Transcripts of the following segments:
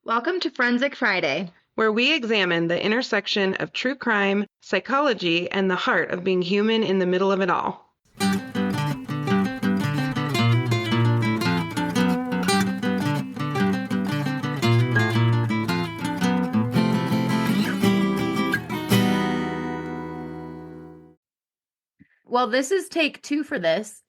Welcome to Forensic Friday, where we examine the intersection of true crime, psychology, and the heart of being human in the middle of it all. Well, this is take 2 for this.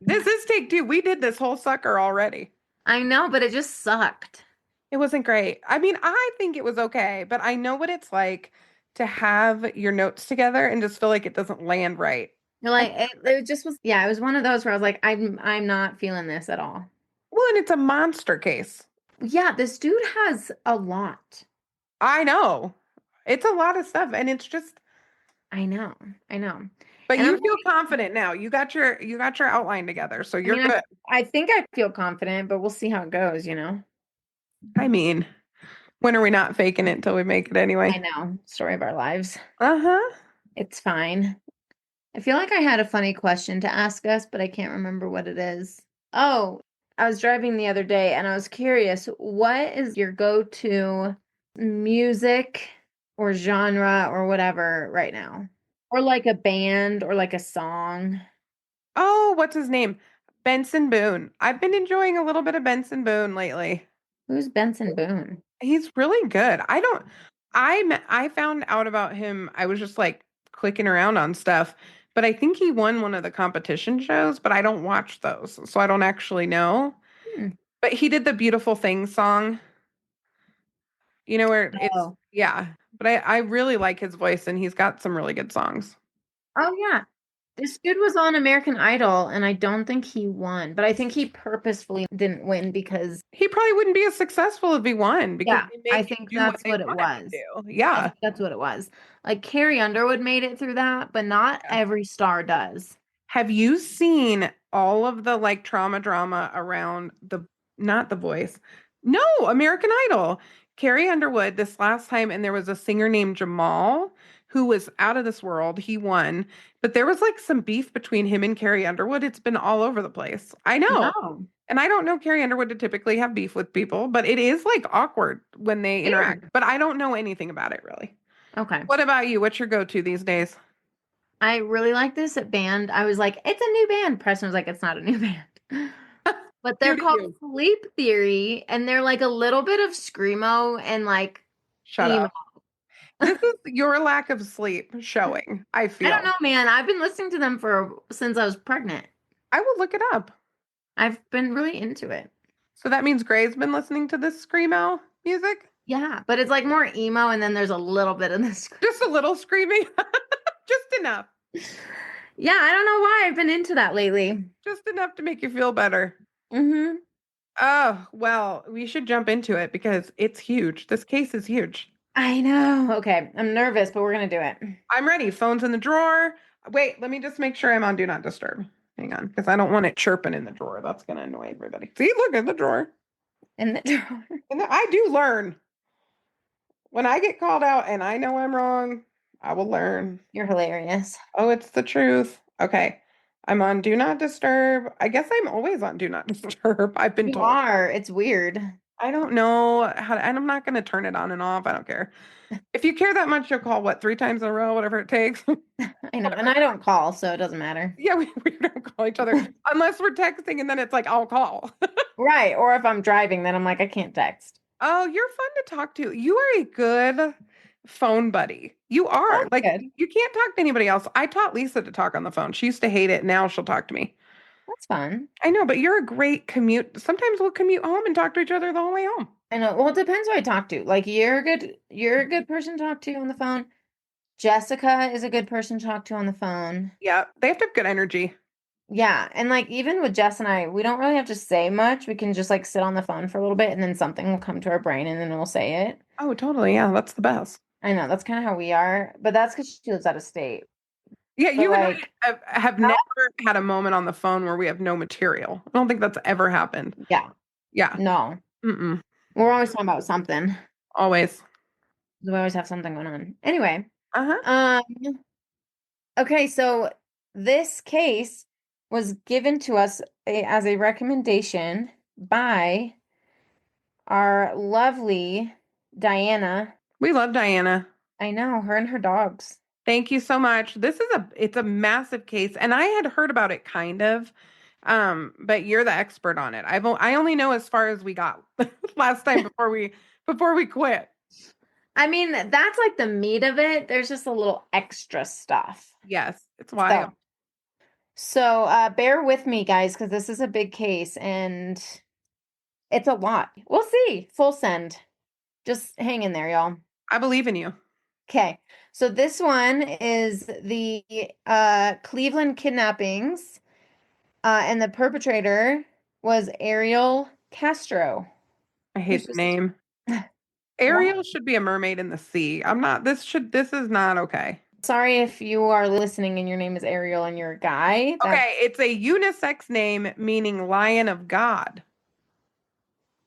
This is take two. We did this whole sucker already. I know, but it just sucked. It wasn't great. I mean, I think it was okay, but I know what it's like to have your notes together and just feel like it doesn't land right. You're like it just was, yeah, it was one of those where I was like, I'm not feeling this at all. Well, and it's a monster case. Yeah, this dude has a lot. I know. It's a lot of stuff, and it's just, I know. I know. but And you feel confident now. You got your outline together, so I you're mean, good. I think I feel confident, but we'll see how it goes. I mean, when are we not faking it until we make it I anyway? know. Story of our lives. Uh-huh. It's fine. I feel like I had a funny question to ask us, but I can't remember what it is. Oh, I was driving the other day and I was curious, what is your go-to music or genre or whatever right now? Or like a band or like a song? Oh, what's his name? Benson Boone. I've been enjoying a little bit of Benson Boone lately. Who's Benson Boone? He's really good. I found out about him. I was just like clicking around on stuff, but I think he won one of the competition shows, but I don't watch those, so I don't actually know. Hmm. But he did the Beautiful Things song, where it's, Oh. yeah. But I really like his voice and he's got some really good songs. Oh yeah. This dude was on American Idol and I don't think he won, but I think he purposefully didn't win because He probably wouldn't be as successful if he won because yeah, they I make him think do what that's they what it want him was. to do. I Yeah. think that's what it was. Like Carrie Underwood made it through that, but not Yeah. every star does. Have you seen all of the like trauma drama around not The Voice? No, American Idol. Carrie Underwood this last time, and there was a singer named Jamal who was out of this world. He won, but there was like some beef between him and Carrie Underwood. It's been all over the place. I know. No. And I don't know Carrie Underwood to typically have beef with people, but it is like awkward when they interact. Weird. But I don't know anything about it really. Okay. What about you? What's your go-to these days? I really like this band. I was like, it's a new band. Preston was like, it's not a new band. But they're You do called you. Sleep Theory, and they're like a little bit of screamo and like Shut emo. up. This is your lack of sleep showing, I I don't feel. know, man. I've been listening to them for since I was pregnant. I will look it up. I've been really into it. So that means Gray's been listening to this screamo music? Yeah, but it's like more emo, and then there's a little bit of this. Just a little screaming? Just enough. Yeah, I don't know why I've been into that lately. Just enough to make you feel better. Mm-hmm. Oh, well, we should jump into it because it's huge. This case is huge. I know. Okay, I'm nervous, but we're gonna do it. I'm ready. Phone's in the drawer. Wait, let me just make sure I'm on Do Not Disturb. Hang on, because I don't want it chirping in the drawer. That's going to annoy everybody. See, look at the drawer. In the drawer. And I do learn. When I get called out and I know I'm wrong, I will learn. You're hilarious. Oh, it's the truth. Okay. I'm on Do Not Disturb. I guess I'm always on Do Not Disturb. I've been You told. are. It's weird. I don't know how to, and I'm not going to turn it on and off. I don't care. If you care that much, you'll call what, 3 times in a row, whatever it takes. I know, and I don't call, so it doesn't matter. Yeah, we don't call each other unless we're texting and then it's like, I'll call. Right. Or if I'm driving, then I'm like, I can't text. Oh, you're fun to talk to. You are a good phone buddy. You are. That's Like, good. you can't talk to anybody else. I taught Lisa to talk on the phone. She used to hate it. Now she'll talk to me. That's fun. I know, but you're a great commute. Sometimes we'll commute home and talk to each other the whole way home. I know. Well, it depends who I talk to. Like you're a good person to talk to on the phone. Jessica is a good person to talk to on the phone. Yeah, they have to have good energy. Yeah, and like even with Jess and I, we don't really have to say much. We can just like sit on the phone for a little bit and then something will come to our brain and then we'll say it. Oh, totally. Yeah, that's the best. I know, that's kind of how we are, but that's because she lives out of state. Yeah, But you and I like, have that- never had a moment on the phone where we have no material. I don't think that's ever happened. yeah, Yeah. no, Mm-mm. we're always talking about something. Always. We always have something going on. Anyway, Uh-huh. okay, so this case was given to us as a recommendation by our lovely Diana. We love Diana. I know, her and her dogs. Thank you so much. It's a massive case, and I had heard about it kind of, but you're the expert on it. I only know as far as we got last time before we quit. I mean, that's like the meat of it. There's just a little extra stuff. Yes, it's wild. So, bear with me, guys, because this is a big case and it's a lot. We'll see. Full send. Just hang in there, y'all. I believe in you. Okay. So this one is the Cleveland kidnappings, and the perpetrator was Ariel Castro. I Who's hate the just name. Why? Ariel should be a mermaid in the sea. I'm not, this is not okay. Sorry if you are listening and your name is Ariel and you're a guy. That Okay, it's a unisex name meaning Lion of God.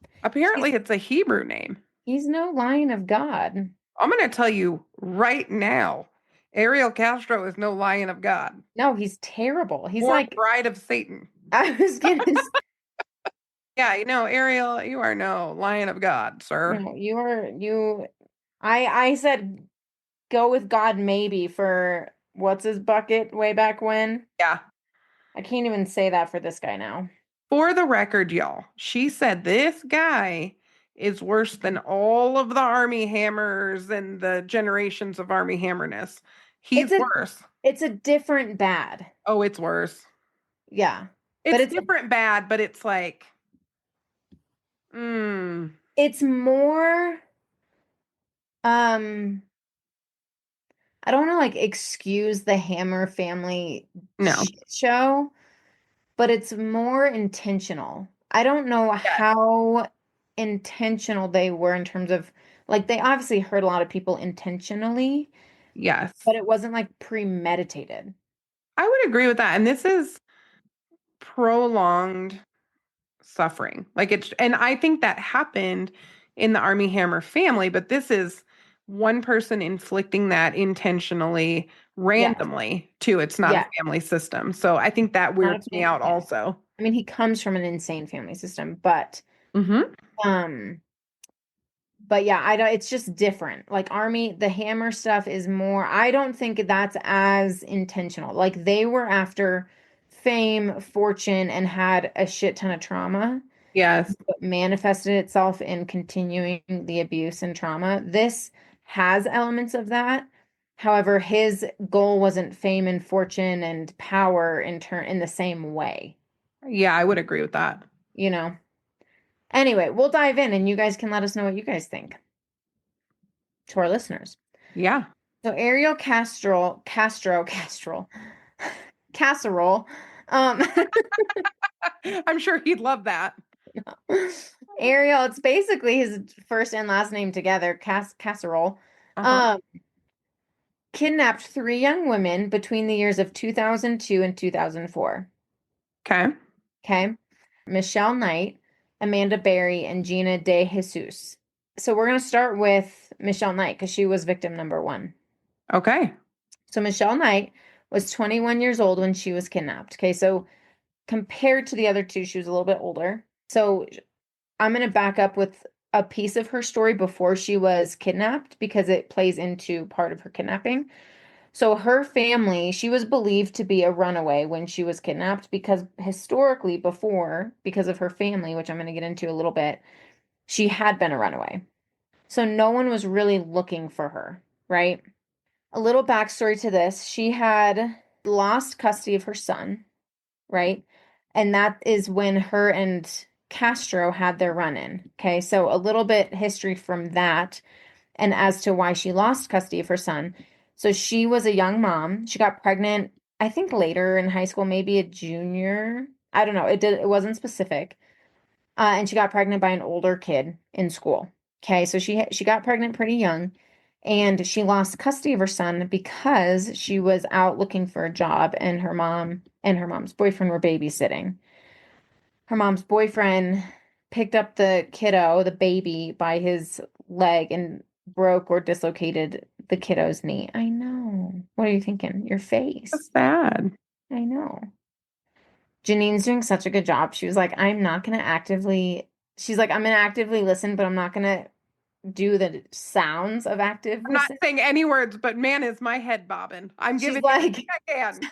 he's Apparently, it's a Hebrew name. he's no lion of God. I'm going to tell you right now, Ariel Castro is no Lion of God No, he's terrible. He's or like Bride of Satan. I was gonna Yeah, Ariel, you are no Lion of God, sir. no, you are you I said go with God maybe for what's his bucket way back when. Yeah. I can't even say that for this guy now. For the record, y'all, she said this guy is worse than all of the Army Hammers and the generations of Army Hammerness. He's It's a worse. it's a different bad. Oh, it's worse. Yeah. But It's different bad, but it's like, mm, it's more um I don't want to like excuse the Hammer family no. shit show, but it's more intentional. I don't know Yes. how intentional they were in terms of like they obviously hurt a lot of people intentionally, Yes. but it wasn't like premeditated. I would agree with that. And this is prolonged suffering. And I think that happened in the Army Hammer family, but this is one person inflicting that intentionally, Yeah. randomly, too. It's not a Yeah. family system. So I think that Not a weirds me fan. out Yeah. also. I mean, he comes from an insane family system, Hmm. um but yeah, I don't it's just different. Like Army, the Hammer stuff is more I don't think that's as intentional. Like they were after fame, fortune, and had a shit ton of trauma, Yes. but manifested itself in continuing the abuse and trauma. This has elements of that. However, his goal wasn't fame and fortune and power in the same way, Yeah, I would agree with that. you know. Anyway, we'll dive in and you guys can let us know what you guys think to our listeners. Yeah. So Ariel Castro, casserole. Um, I'm sure he'd love that. Ariel, it's basically his first and last name together, casserole. Uh-huh. Um, Kidnapped three young women between the years of 2002 and 2004. Okay. Okay. Michelle Knight, Amanda Berry, and Gina DeJesus. So we're going to start with Michelle Knight because she was victim number one. Okay. So Michelle Knight was 21 years old when she was kidnapped. Okay. So compared to the other two, she was a little bit older. So I'm going to back up with a piece of her story before she was kidnapped because it plays into part of her kidnapping. So her family, she was believed to be a runaway when she was kidnapped because historically before, because of her family, which I'm going to get into a little bit, she had been a runaway. So no one was really looking for her, right? A little backstory to this, she had lost custody of her son, right? And that is when her and Castro had their run-in. Okay, so a little bit history from that and as to why she lost custody of her son. So she was a young mom. She got pregnant, I think later in high school, maybe a junior. I don't know. It wasn't specific. And she got pregnant by an older kid in school. Okay, so she got pregnant pretty young and she lost custody of her son because she was out looking for a job and her mom and her mom's boyfriend were babysitting. Her mom's boyfriend picked up the kiddo, the baby, by his leg and broke or dislocated the kiddo's knee. I know. What are you thinking? Your That's face. sad. I know. Janine's doing such a good job. She was like, I'm not going to actively She's like, I'm gonna actively listen, but I'm not gonna do the sounds of active I'm not listen. saying any words, but man, is my head bobbing. I'm She's giving you like, everything I can.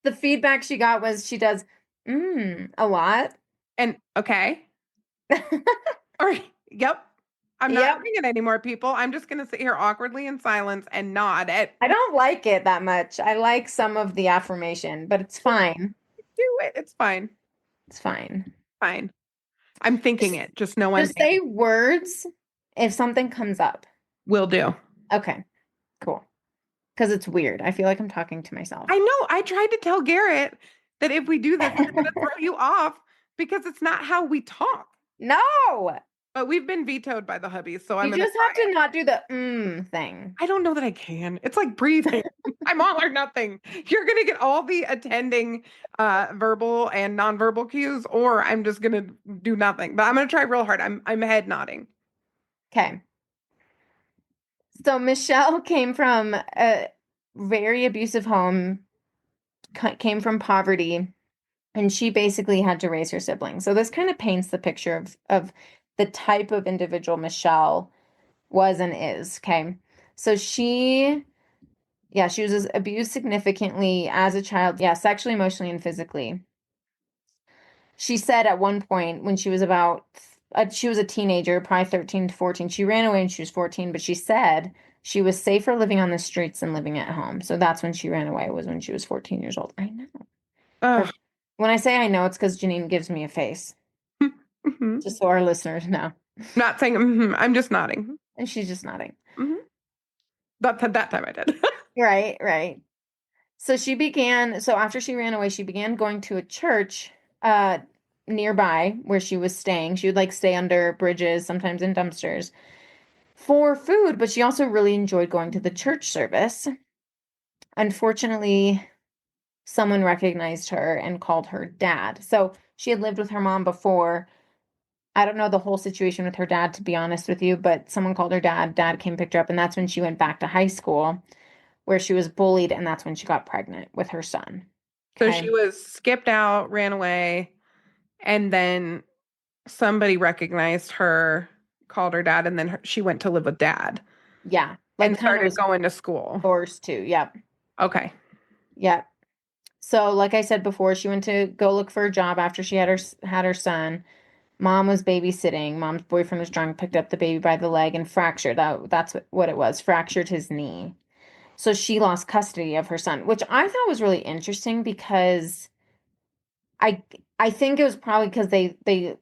the feedback she got was she does a lot. And okay. All right. Yep. I'm not Yep. doing it anymore, people. I'm just going to sit here awkwardly in silence and nod at I don't like it that much. I like some of the affirmation, but it's fine. do it. It's fine. It's fine. Fine. I'm thinking Just it. Just no one just thinking. say words if something comes up. Will do. Okay, cool. Because it's weird. I feel like I'm talking to myself. I know. I tried to tell Garrett that if we do this, it's going to throw you off because it's not how we talk. No, But we've been vetoed by the hubbies, so I'm you going to just try have to it. not do the thing. I don't know that I can. It's like breathing. I'm all or nothing. You're going to get all the attending verbal and nonverbal cues, or I'm just going to do nothing. But I'm going to try real hard. I'm head nodding. Okay. So Michelle came from a very abusive home, came from poverty, and she basically had to raise her siblings. So this kind of paints the picture of the type of individual Michelle was and is. Okay. So yeah, she was abused significantly as a child. Yeah, sexually, emotionally, and physically. She said at one point when she was a teenager, probably 13 to 14. She ran away when she was 14, but she said she was safer living on the streets than living at home. So that's when she ran away, was when she was 14 years old. I know. Her, Ugh. when I say I know, it's because Janine gives me a face, Mhm. just so our listeners know. Not saying, mhm. I'm just nodding. And she's just nodding. Mhm. That time I did. Right, right. So after she ran away, she began going to a church uh nearby where she was staying. She would like stay under bridges, sometimes in dumpsters for food, but she also really enjoyed going to the church service. Unfortunately, someone recognized her and called her dad. So she had lived with her mom before. I don't know the whole situation with her dad, to be honest with you, but someone called her dad. Dad came, picked her up, and that's when she went back to high school where she was bullied, and that's when she got pregnant with her son. So Okay. she was skipped out, ran away, and then somebody recognized her, called her dad, and then she went to live with dad Yeah. Like and kind of started was going to school. forced to. Yep. Okay. Yep. So, like I said before, she went to go look for a job after she had her son. Mom was babysitting. Mom's boyfriend was drunk, picked up the baby by the leg and fractured. That's what it was. Fractured his knee. So she lost custody of her son, which I thought was really interesting because I I think it was probably because they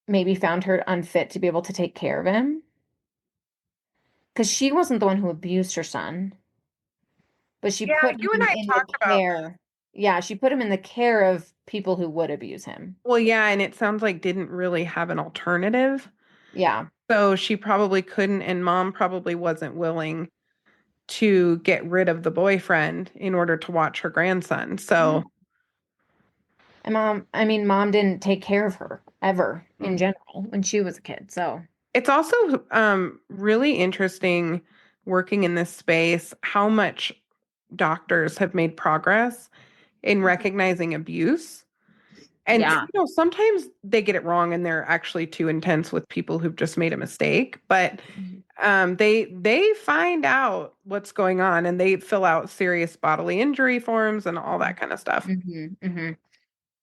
maybe found her unfit to be able to take care of him because she wasn't the one who abused her son, but she Yeah, put you and him I in the talked about that. care. Yeah, she put him in the care of people who would abuse him. Well, yeah, and it sounds like didn't really have an alternative. Yeah. So she probably couldn't, and mom probably wasn't willing to get rid of the boyfriend in order to watch her grandson. Yeah. So And mom didn't take care of her ever in mm. general when she was a kid. So, It's also really interesting working in this space how much doctors have made progress in recognizing abuse. And yeah. sometimes they get it wrong and they're actually too intense with people who've just made a mistake. But Mhm. they find out what's going on and they fill out serious bodily injury forms and all that kind of stuff. Hmm.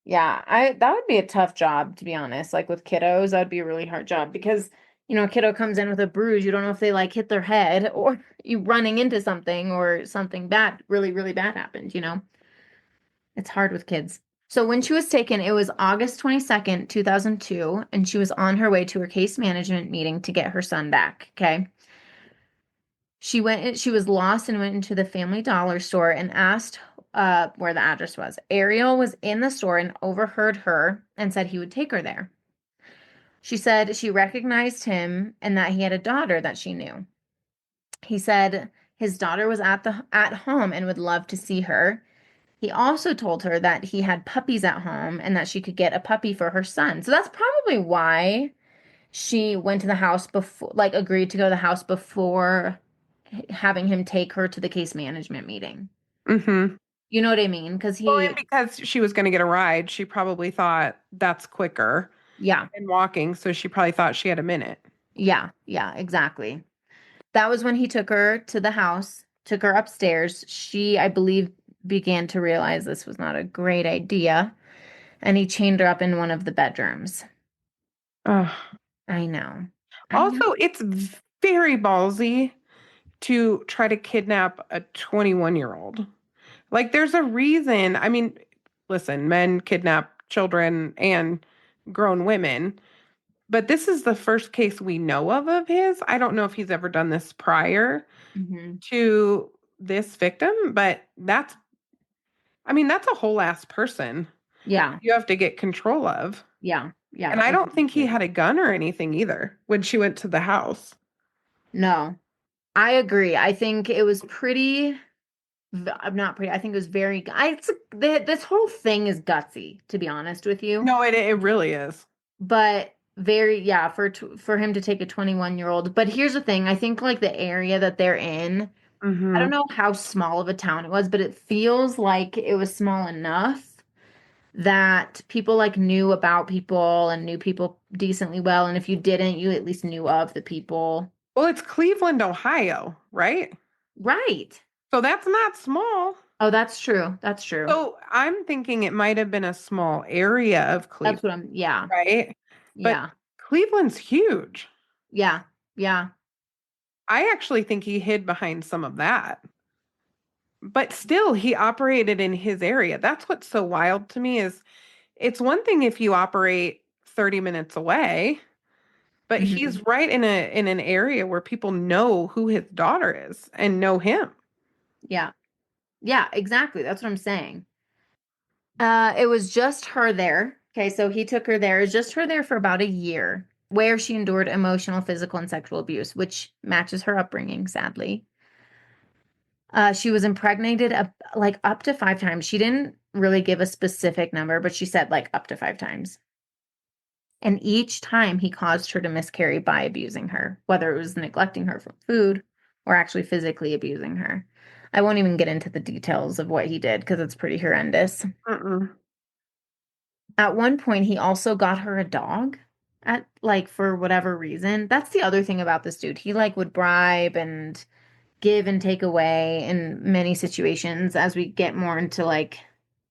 Yeah, I that would be a tough job to be honest. Like with kiddos, that'd be a really hard job because a kiddo comes in with a bruise, you don't know if they like hit their head or you running into something or something bad, really, really bad happened. It's hard with kids. So when she was taken, it was August 22nd, 2002, and she was on her way to her case management meeting to get her son back. Okay. She was lost and went into the Family Dollar store and asked where the address was. Ariel was in the store and overheard her and said he would take her there. She said she recognized him and that he had a daughter that she knew. He said his daughter was at home and would love to see her. He also told her that he had puppies at home and that she could get a puppy for her son. So that's probably why she went to the house before, like agreed to go to the house before having him take her to the case management meeting. Hmm. You know what I mean? Because Well, and because she was going to get a ride, she probably thought that's quicker. Yeah. and walking, so she probably thought she had a minute. Yeah. Yeah, exactly. That was when he took her to the house, took her upstairs. She, I believe, began to realize this was not a great idea, and he chained her up in one of the bedrooms. Ugh. I know. I know. Also, it's very ballsy to try to kidnap a 21-year-old. Like, there's a reason. I mean, listen, men kidnap children and grown women, but this is the first case we know of his. I don't know if he's ever done this prior Hmm. to this victim, but I mean, that's a whole ass person Yeah. you have to get control of. Yeah. And Yeah. I don't think he Exactly. had a gun or anything either when she went to the house. No, I agree. I think it was pretty. I'm not pretty. I think it was very. This whole thing is gutsy, to be honest with you. No, it really is. But very, yeah, for him to take a 21-year-old. But here's the thing. I think like the area that they're in, I don't Mm-hmm. know how small of a town it was, but it feels like it was small enough that people like knew about people and knew people decently well. And if you didn't, you at least knew of the people. Well, it's Cleveland, Ohio, right? Right. So that's not small. Oh, that's true. That's true. So I'm thinking it might have been a small area of That's Cleveland, what I'm, yeah. right? But Yeah. Cleveland's huge. Yeah. Yeah. I actually think he hid behind some of that. But still, he operated in his area. That's what's so wild to me is it's one thing if you operate 30 minutes away, but Hmm. he's right in an area where people know who his daughter is and know him. Yeah. Yeah, exactly. That's what I'm saying. It was just her there. Okay, so he took her there. It was just her there for about a year, where she endured emotional, physical, and sexual abuse, which matches her upbringing, sadly. She was impregnated like up to 5 times. She didn't really give a specific number, but she said like up to 5 times. And each time he caused her to miscarry by abusing her, whether it was neglecting her for food or actually physically abusing her. I won't even get into the details of what he did because it's pretty horrendous. Mm-mm. At one point, he also got her a dog at like for whatever reason. That's the other thing about this dude. He like would bribe and give and take away in many situations as we get more into like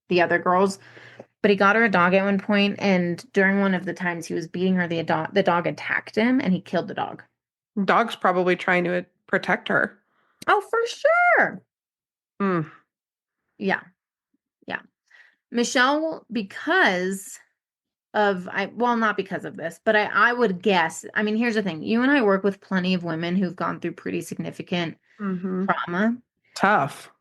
the other girls. But he got her a dog at one point, and during one of the times he was beating her, the dog attacked him and he killed the dog. Dog's probably trying to protect her. Oh, for sure. Mm. Yeah, yeah. Michelle, because of I well, not because of this, but I would guess. I mean, here's the thing. You and I work with plenty of women who've gone through pretty significant Mm-hmm. trauma. Tough.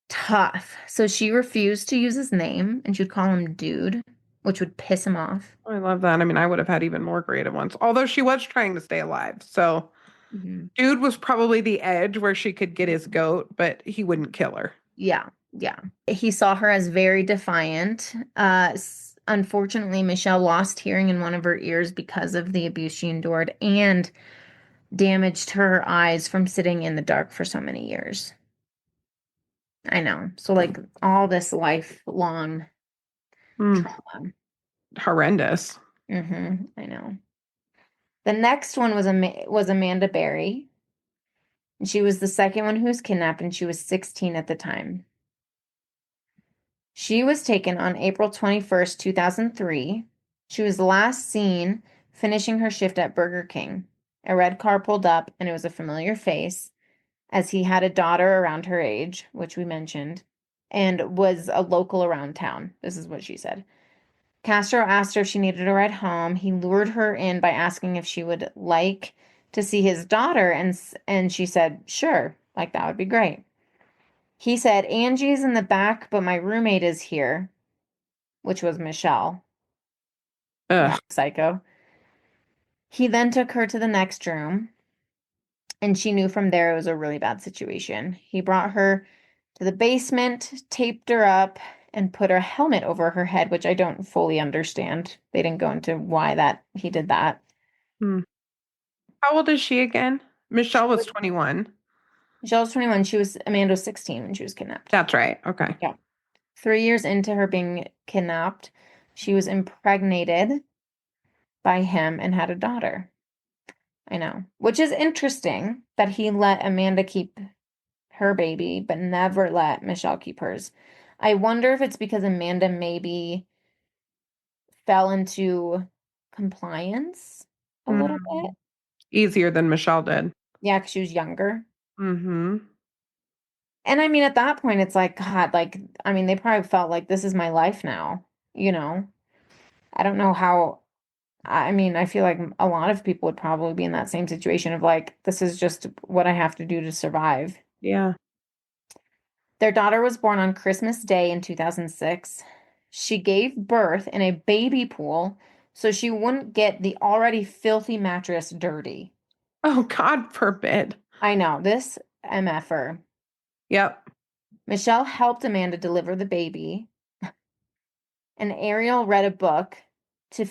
Tough. So she refused to use his name and she'd call him dude, which would piss him off. I love that. I mean, I would have had even more creative ones. Although she was trying to stay alive. So Mhm. dude was probably the edge where she could get his goat, but he wouldn't kill her. Yeah, yeah. He saw her as very defiant. Unfortunately, Michelle lost hearing in one of her ears because of the abuse she endured and damaged her eyes from sitting in the dark for so many years. I know. So, like, all this lifelong Mm. trauma. Horrendous. I know. The next one was Amanda Berry. And she was the second one who was kidnapped, and she was 16 at the time. She was taken on April 21st, 2003. She was last seen finishing her shift at Burger King. A red car pulled up, and it was a familiar face, as he had a daughter around her age, which we mentioned, and was a local around town. This is what she said. Castro asked her if she needed a ride home. He lured her in by asking if she would like to see his daughter, and she said, "Sure, like that would be great." He said, "Angie's in the back, but my roommate is here," which was Michelle. Ugh. That psycho. He then took her to the next room, and she knew from there it was a really bad situation. He brought her to the basement, taped her up, and put a helmet over her head, which I don't fully understand. They didn't go into why that he did that. Hmm. How old is she again? She Michelle was was 21. Michelle was 21. Amanda was 16 when she was kidnapped. That's right. Okay. Yeah. 3 years into her being kidnapped, she was impregnated by him and had a daughter. I know, which is interesting that he let Amanda keep her baby, but never let Michelle keep hers. I wonder if it's because Amanda maybe fell into compliance a little bit. Mm. Easier than Michelle did. Yeah, because she was younger. Mm-hmm. And I mean, at that point, it's like, God, like, I mean, they probably felt like this is my life now, you know? I don't know how, I mean, I feel like a lot of people would probably be in that same situation of like, this is just what I have to do to survive. Yeah. Their daughter was born on Christmas Day in 2006. She gave birth in a baby pool so she wouldn't get the already filthy mattress dirty. Oh, God forbid. I know, this MFer. Yep. Michelle helped Amanda deliver the baby, and Ariel read a book to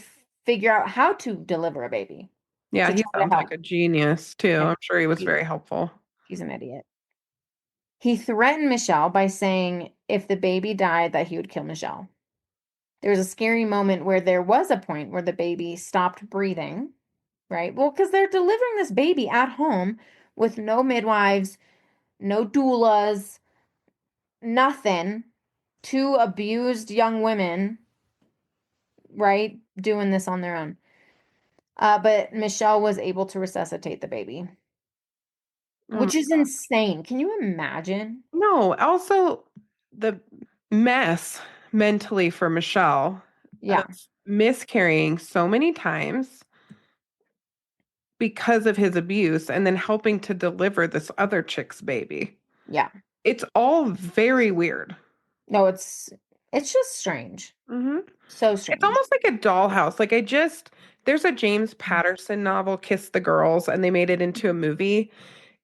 figure out how to deliver a baby Yeah, to he try to sounds like help. a genius too. And I'm sure he was he- very helpful. he's an idiot. He threatened Michelle by saying if the baby died that he would kill Michelle. There was a scary moment where there was a point where the baby stopped breathing, right? Well, because they're delivering this baby at home with no midwives, no doulas, nothing. Two abused young women, right, doing this on their own. But Michelle was able to resuscitate the baby, Oh my which is God. insane. Can you imagine? No, also the mess mentally for Michelle of Yeah, miscarrying so many times because of his abuse and then helping to deliver this other chick's baby. yeah. It's all very weird. No, it's just strange. Hmm. So It's strange. almost like a dollhouse. There's a James Patterson novel, Kiss the Girls, and they made it into a movie.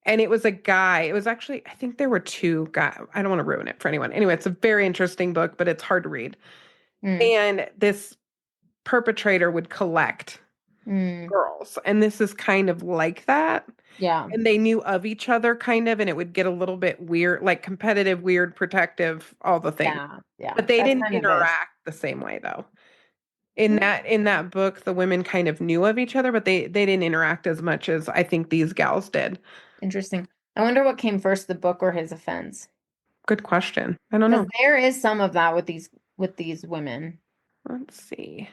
And it was a guy. It was actually, I think there were two guys. I don't want to ruin it for anyone. Anyway, it's a very interesting book, but it's hard to read. Mm, And this perpetrator would collect mm, girls. And this is kind of like that. yeah, And they knew of each other kind of, and it would get a little bit weird, like competitive, weird, protective, all the things. yeah, yeah. But they That didn't kind of is. interact the same way though. In that book, the women kind of knew of each other, but they didn't interact as much as I think these gals did. Interesting. I wonder what came first, the book or his offense. Good question. I don't Because know. there is some of that with these women. Let's see.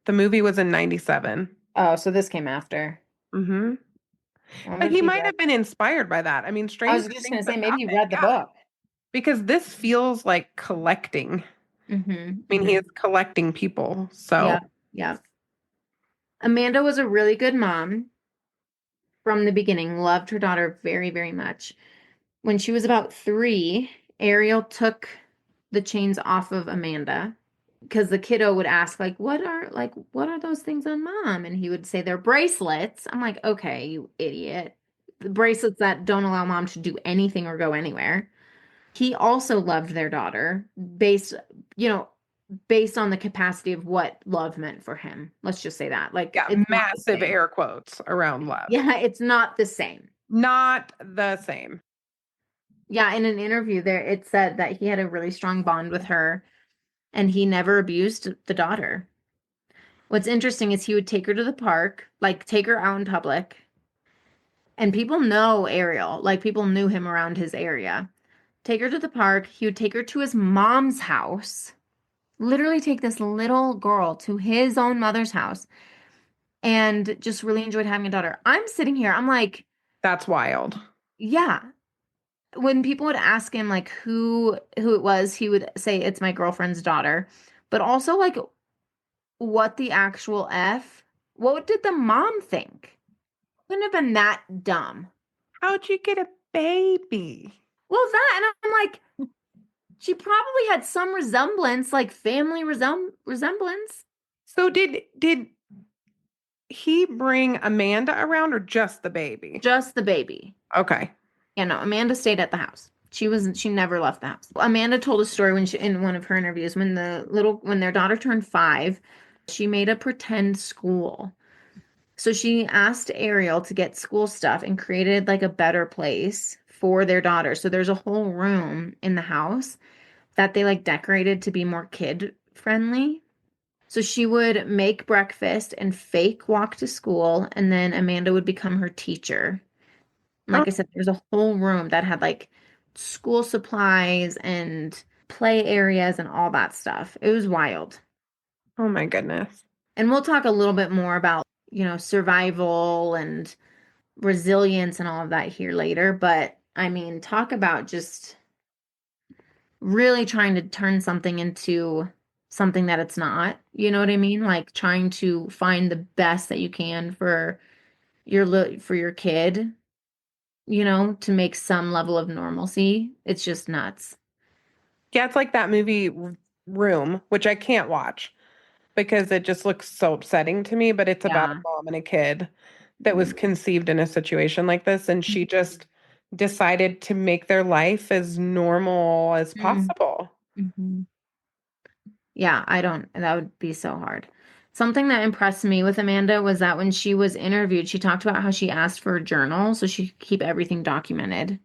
The movie was in 97. Oh, so this came after. Hmm. I wonder But if he he might read. have been inspired by that. I mean, I stranger was just things gonna say have maybe he happened. read the Yeah. book. Because this feels like collecting. Mm-hmm. I mean, he Mm-hmm. is collecting people. So, Yeah. Yeah. Amanda was a really good mom from the beginning, loved her daughter very, very much. When she was about 3, Ariel took the chains off of Amanda because the kiddo would ask, what are those things on mom? And he would say they're bracelets. I'm like, okay, you idiot. The bracelets that don't allow mom to do anything or go anywhere. He also loved their daughter based, you know, based on the capacity of what love meant for him. Let's just say that. Like, yeah, it's not the massive same. air quotes around love. Yeah, it's not the same. Not the same. Yeah, in an interview there, it said that he had a really strong bond with her and he never abused the daughter. What's interesting is he would take her to the park, like take her out in public, and people know Ariel, like people knew him around his area. Take her to the park, he would take her to his mom's house, literally take this little girl to his own mother's house, and just really enjoyed having a daughter. I'm sitting here, I'm like, That's wild. yeah. When people would ask him like who it was, he would say it's my girlfriend's daughter. But also like what the actual F? What did the mom think? Couldn't have been that dumb. How'd you get a baby? Well, that, and I'm like, she probably had some resemblance, like family resemblance. So did he bring Amanda around or just the baby? Just the baby. Okay. Yeah, no, Amanda stayed at the house. She never left the house. Amanda told a story when she in one of her interviews when their daughter turned 5, she made a pretend school. So she asked Ariel to get school stuff and created like a better place for their daughter. So there's a whole room in the house that they like decorated to be more kid friendly. So she would make breakfast and fake walk to school, and then Amanda would become her teacher. Oh, Like I said, there's a whole room that had like school supplies and play areas and all that stuff. It was wild. oh my goodness. And we'll talk a little bit more about, survival and resilience and all of that here later. But I mean, talk about just really trying to turn something into something that it's not. You know what I mean? Like trying to find the best that you can for for your kid, to make some level of normalcy. It's just nuts. Yeah, it's like that movie Room, which I can't watch because it just looks so upsetting to me, but it's about a Yeah. mom and a kid that was conceived in a situation like this, and she just decided to make their life as normal as possible. Mm-hmm. Yeah, I don't, that would be so hard. Something that impressed me with Amanda was that when she was interviewed, she talked about how she asked for a journal so she could keep everything documented.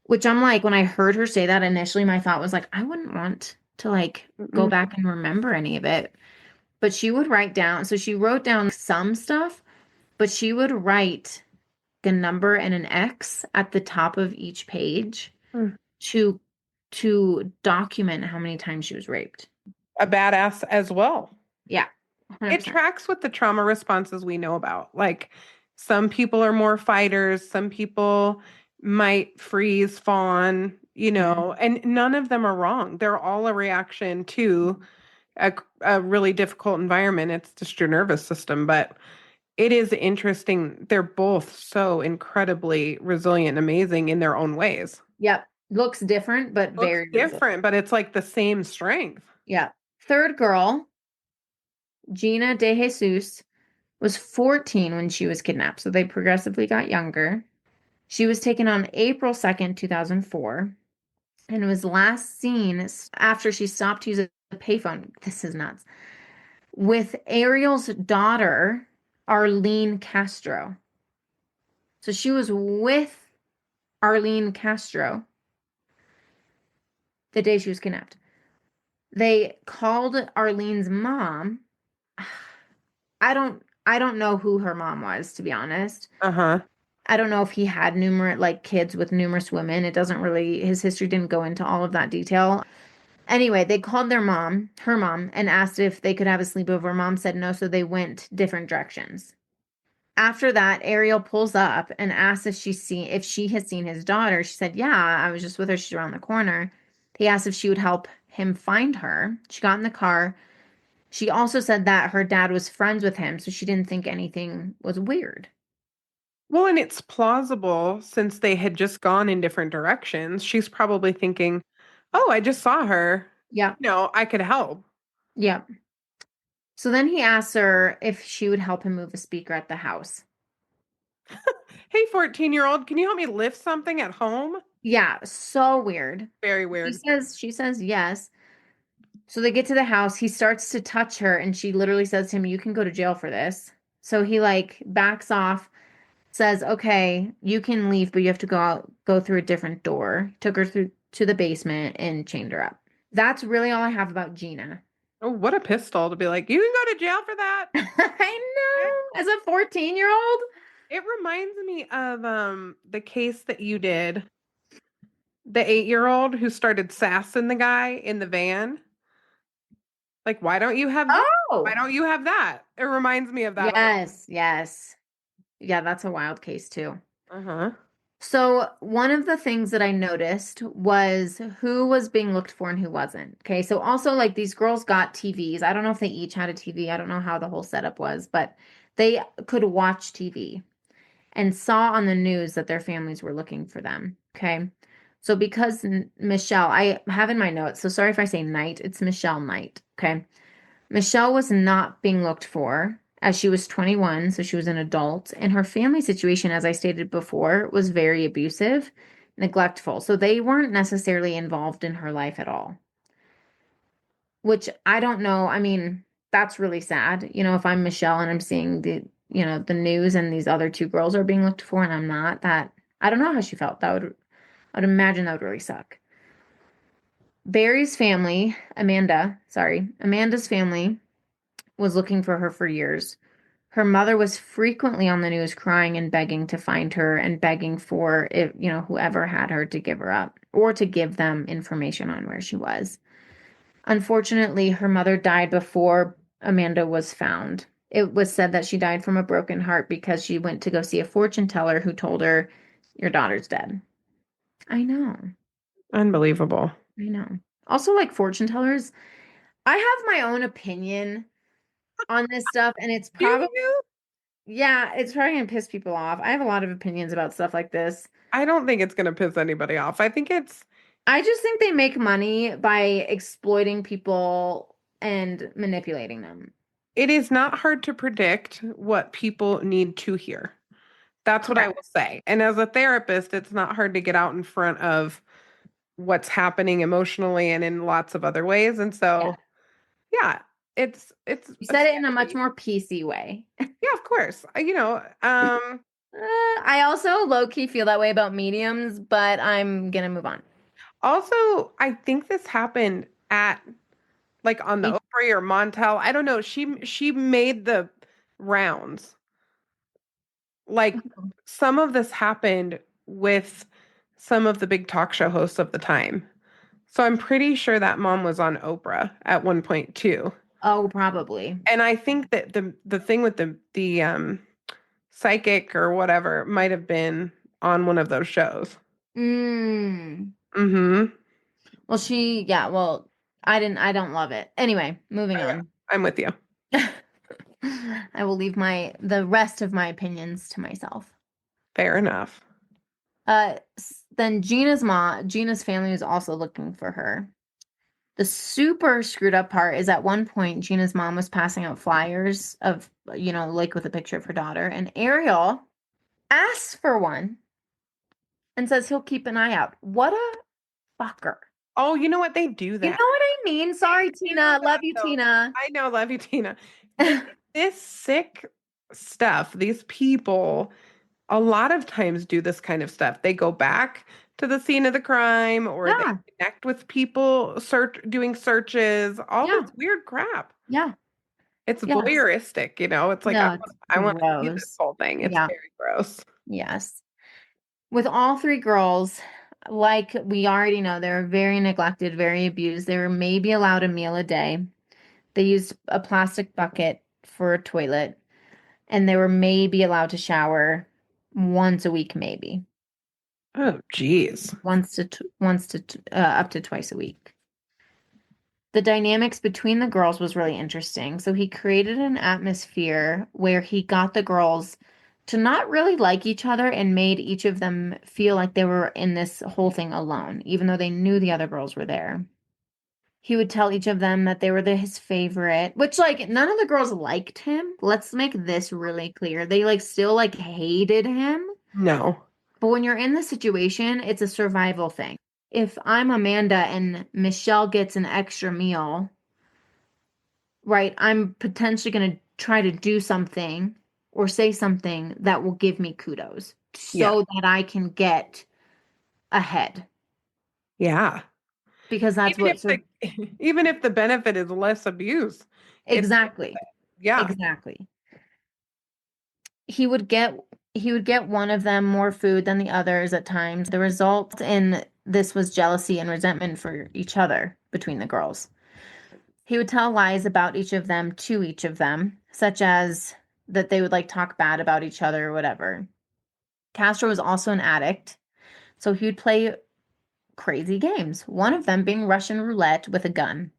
Which I'm like, when I heard her say that initially, my thought was like, I wouldn't want to like go Mm-mm. back and remember any of it. But she would write down, so she wrote down some stuff, but she would write a number and an X at the top of each page to document how many times she was raped. A badass as well. Yeah, It 100%. tracks with the trauma responses we know about. Like some people are more fighters, some people might freeze, fawn, Mhm. and none of them are wrong. They're all a reaction to a really difficult environment. It's just your nervous system, but it is interesting. They're both so incredibly resilient and amazing in their own ways. Yep. Looks different, but Looks very resilient. different, but it's like the same strength. Yeah. Third girl, Gina DeJesus, was 14 when she was kidnapped, so they progressively got younger. She was taken on April 2nd, 2004, and was last seen after she stopped using the payphone. This is nuts. With Ariel's daughter, Arlene Castro. So she was with Arlene Castro the day she was kidnapped. They called Arlene's mom. I don't know who her mom was, to be honest. Uh-huh. I don't know if he had numerous like kids with numerous women. It doesn't really his history didn't go into all of that detail. Anyway, they called her mom, and asked if they could have a sleepover. Mom said no, so they went different directions. After that, Ariel pulls up and asks if she has seen his daughter. She said, "Yeah, I was just with her. She's around the corner." He asked if she would help him find her. She got in the car. She also said that her dad was friends with him, so she didn't think anything was weird. Well, and it's plausible since they had just gone in different directions. She's probably thinking, oh, I just saw her. Yeah. I could help. Yeah. So then he asks her if she would help him move a speaker at the house. Hey, 14-year-old, can you help me lift something at home? Yeah, so weird. Very She weird. says she says yes. So they get to the house. He starts to touch her, and she literally says to him, "You can go to jail for this." So he like backs off, says, "Okay, you can leave, but you have to go through a different door." Took her through to the basement and chained her up. That's really all I have about Gina. Oh, what a pistol to be like, you can go to jail for that. I It, know. As a 14-year-old? it reminds me of the case that you did, the 8-year-old who started sassing the guy in the van. Like, why don't you have this? Why Oh, don't you have that? It reminds me of that a little. yes, yes. Yeah, that's a wild case too. Uh-huh. So, one of the things that I noticed was who was being looked for and who wasn't. Okay, so also like these girls got TVs. I don't know if they each had a TV. I don't know how the whole setup was, but they could watch TV and saw on the news that their families were looking for them. Okay. So, because Michelle, I have in my notes, so sorry if I say Knight, it's Michelle Knight. Okay. Michelle was not being looked for as she was 21, so she was an adult, and her family situation, as I stated before, was very abusive, neglectful. So they weren't necessarily involved in her life at all, which I don't know. I mean, that's really sad. If I'm Michelle and I'm seeing the news and these other two girls are being looked for and I'm not, that I don't know how she felt. I'd imagine that would really suck. Barry's family, Amanda's family was looking for her for years. Her mother was frequently on the news crying and begging to find her and begging for if, whoever had her to give her up or to give them information on where she was. Unfortunately, her mother died before Amanda was found. It was said that she died from a broken heart because she went to go see a fortune teller who told her, "Your daughter's dead." I know. Unbelievable. I know. Also, like fortune tellers, I have my own opinion on this stuff, and Do you? it's probably gonna piss people off. I have a lot of opinions about stuff like this. I don't think it's going to piss anybody off. I think I just think they make money by exploiting people and manipulating them. it is not hard to predict what people need to hear. That's what I Correct. will say. And as a therapist, it's not hard to get out in front of what's happening emotionally and in lots of other ways. And Yeah. so, yeah, it's You a said it in a much scary. more PC way. Yeah, of course. I also low key feel that way about mediums, but I'm gonna move on. Also, I think this happened at like on the Me Oprah or Montel. I don't know. She made the rounds. Like too. some of this happened with some of the big talk show hosts of the time. So I'm pretty sure that mom was on Oprah at one point too. Oh, probably. And I think that the thing with the psychic or whatever might have been on one of those shows. Mm. Mm-hmm. Well, I don't love it. Anyway, moving Yeah, on. I'm with you. I will leave the rest of my opinions to myself. Fair enough. Then Gina's family is also looking for her. The super screwed up part is at one point Gina's mom was passing out flyers of, like with a picture of her daughter, and Ariel asks for one and says he'll keep an eye out. What a fucker. Oh, you know what? They do You know that. what I mean? Sorry, They do Tina. Love that you, though. Tina. I know, love you, Tina. This sick stuff, these people a lot of times do this kind of stuff. They go back to the scene of the crime or they Yeah, connect with people doing searches, all this yeah, weird crap. yeah, It's yes. voyeuristic, you know. It's like No, it's I want to see this gross. whole thing. It's Yeah, very gross. yes. With all three girls, like we already know, they were very neglected, very abused. They were maybe allowed a meal a day. They used a plastic bucket for a toilet, and they were maybe allowed to shower once a week, maybe Oh, geez. up to twice a week. The dynamics between the girls was really interesting. So he created an atmosphere where he got the girls to not really like each other and made each of them feel like they were in this whole thing alone, even though they knew the other girls were there. He would tell each of them that they were his favorite, which like none of the girls liked him. Let's make this really clear. They like still like hated him. No. But when you're in the situation, it's a survival thing. If I'm Amanda and Michelle gets an extra meal, right, I'm potentially going to try to do something or say something that will give me kudos Yeah. so that I can get ahead Yeah. because that's Even if what the even if the benefit is less abuse, it's exactly. yeah. Exactly. He would get he would get one of them more food than the others at times. The result in this was jealousy and resentment for each other between the girls. He would tell lies about each of them to each of them, such as that they would like talk bad about each other or whatever. Castro was also an addict, so he would play crazy games, one of them being Russian roulette with a gun.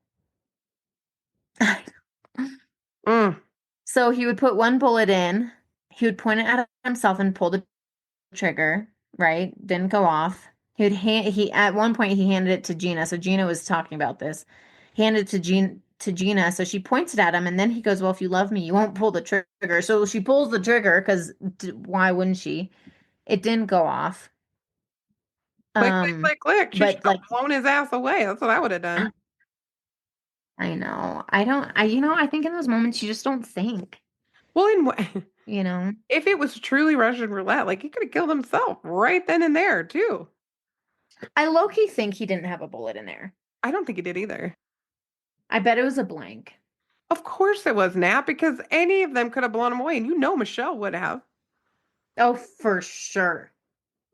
Mm. So he would put one bullet in, he would point it at himself and pull the trigger, right? Didn't go off. He at one point he handed it to Gina. So Gina was talking about this. He handed it to Gina. So she points it at him and then he goes, "Well, if you love me, you won't pull the trigger." So she pulls the trigger because why wouldn't she? It didn't go off. Click, click, Um, click, click. She should but have like blown his ass away. That's what I would have done. I know. I don't I think in those moments you just don't think, Well, you know. if it was truly Russian roulette, like he could have killed himself right then and there too. I low key think he didn't have a bullet in there. I don't think he did either. I bet it was a blank. Of course it was Nat, because any of them could have blown him away, and Michelle would have. Oh, for sure.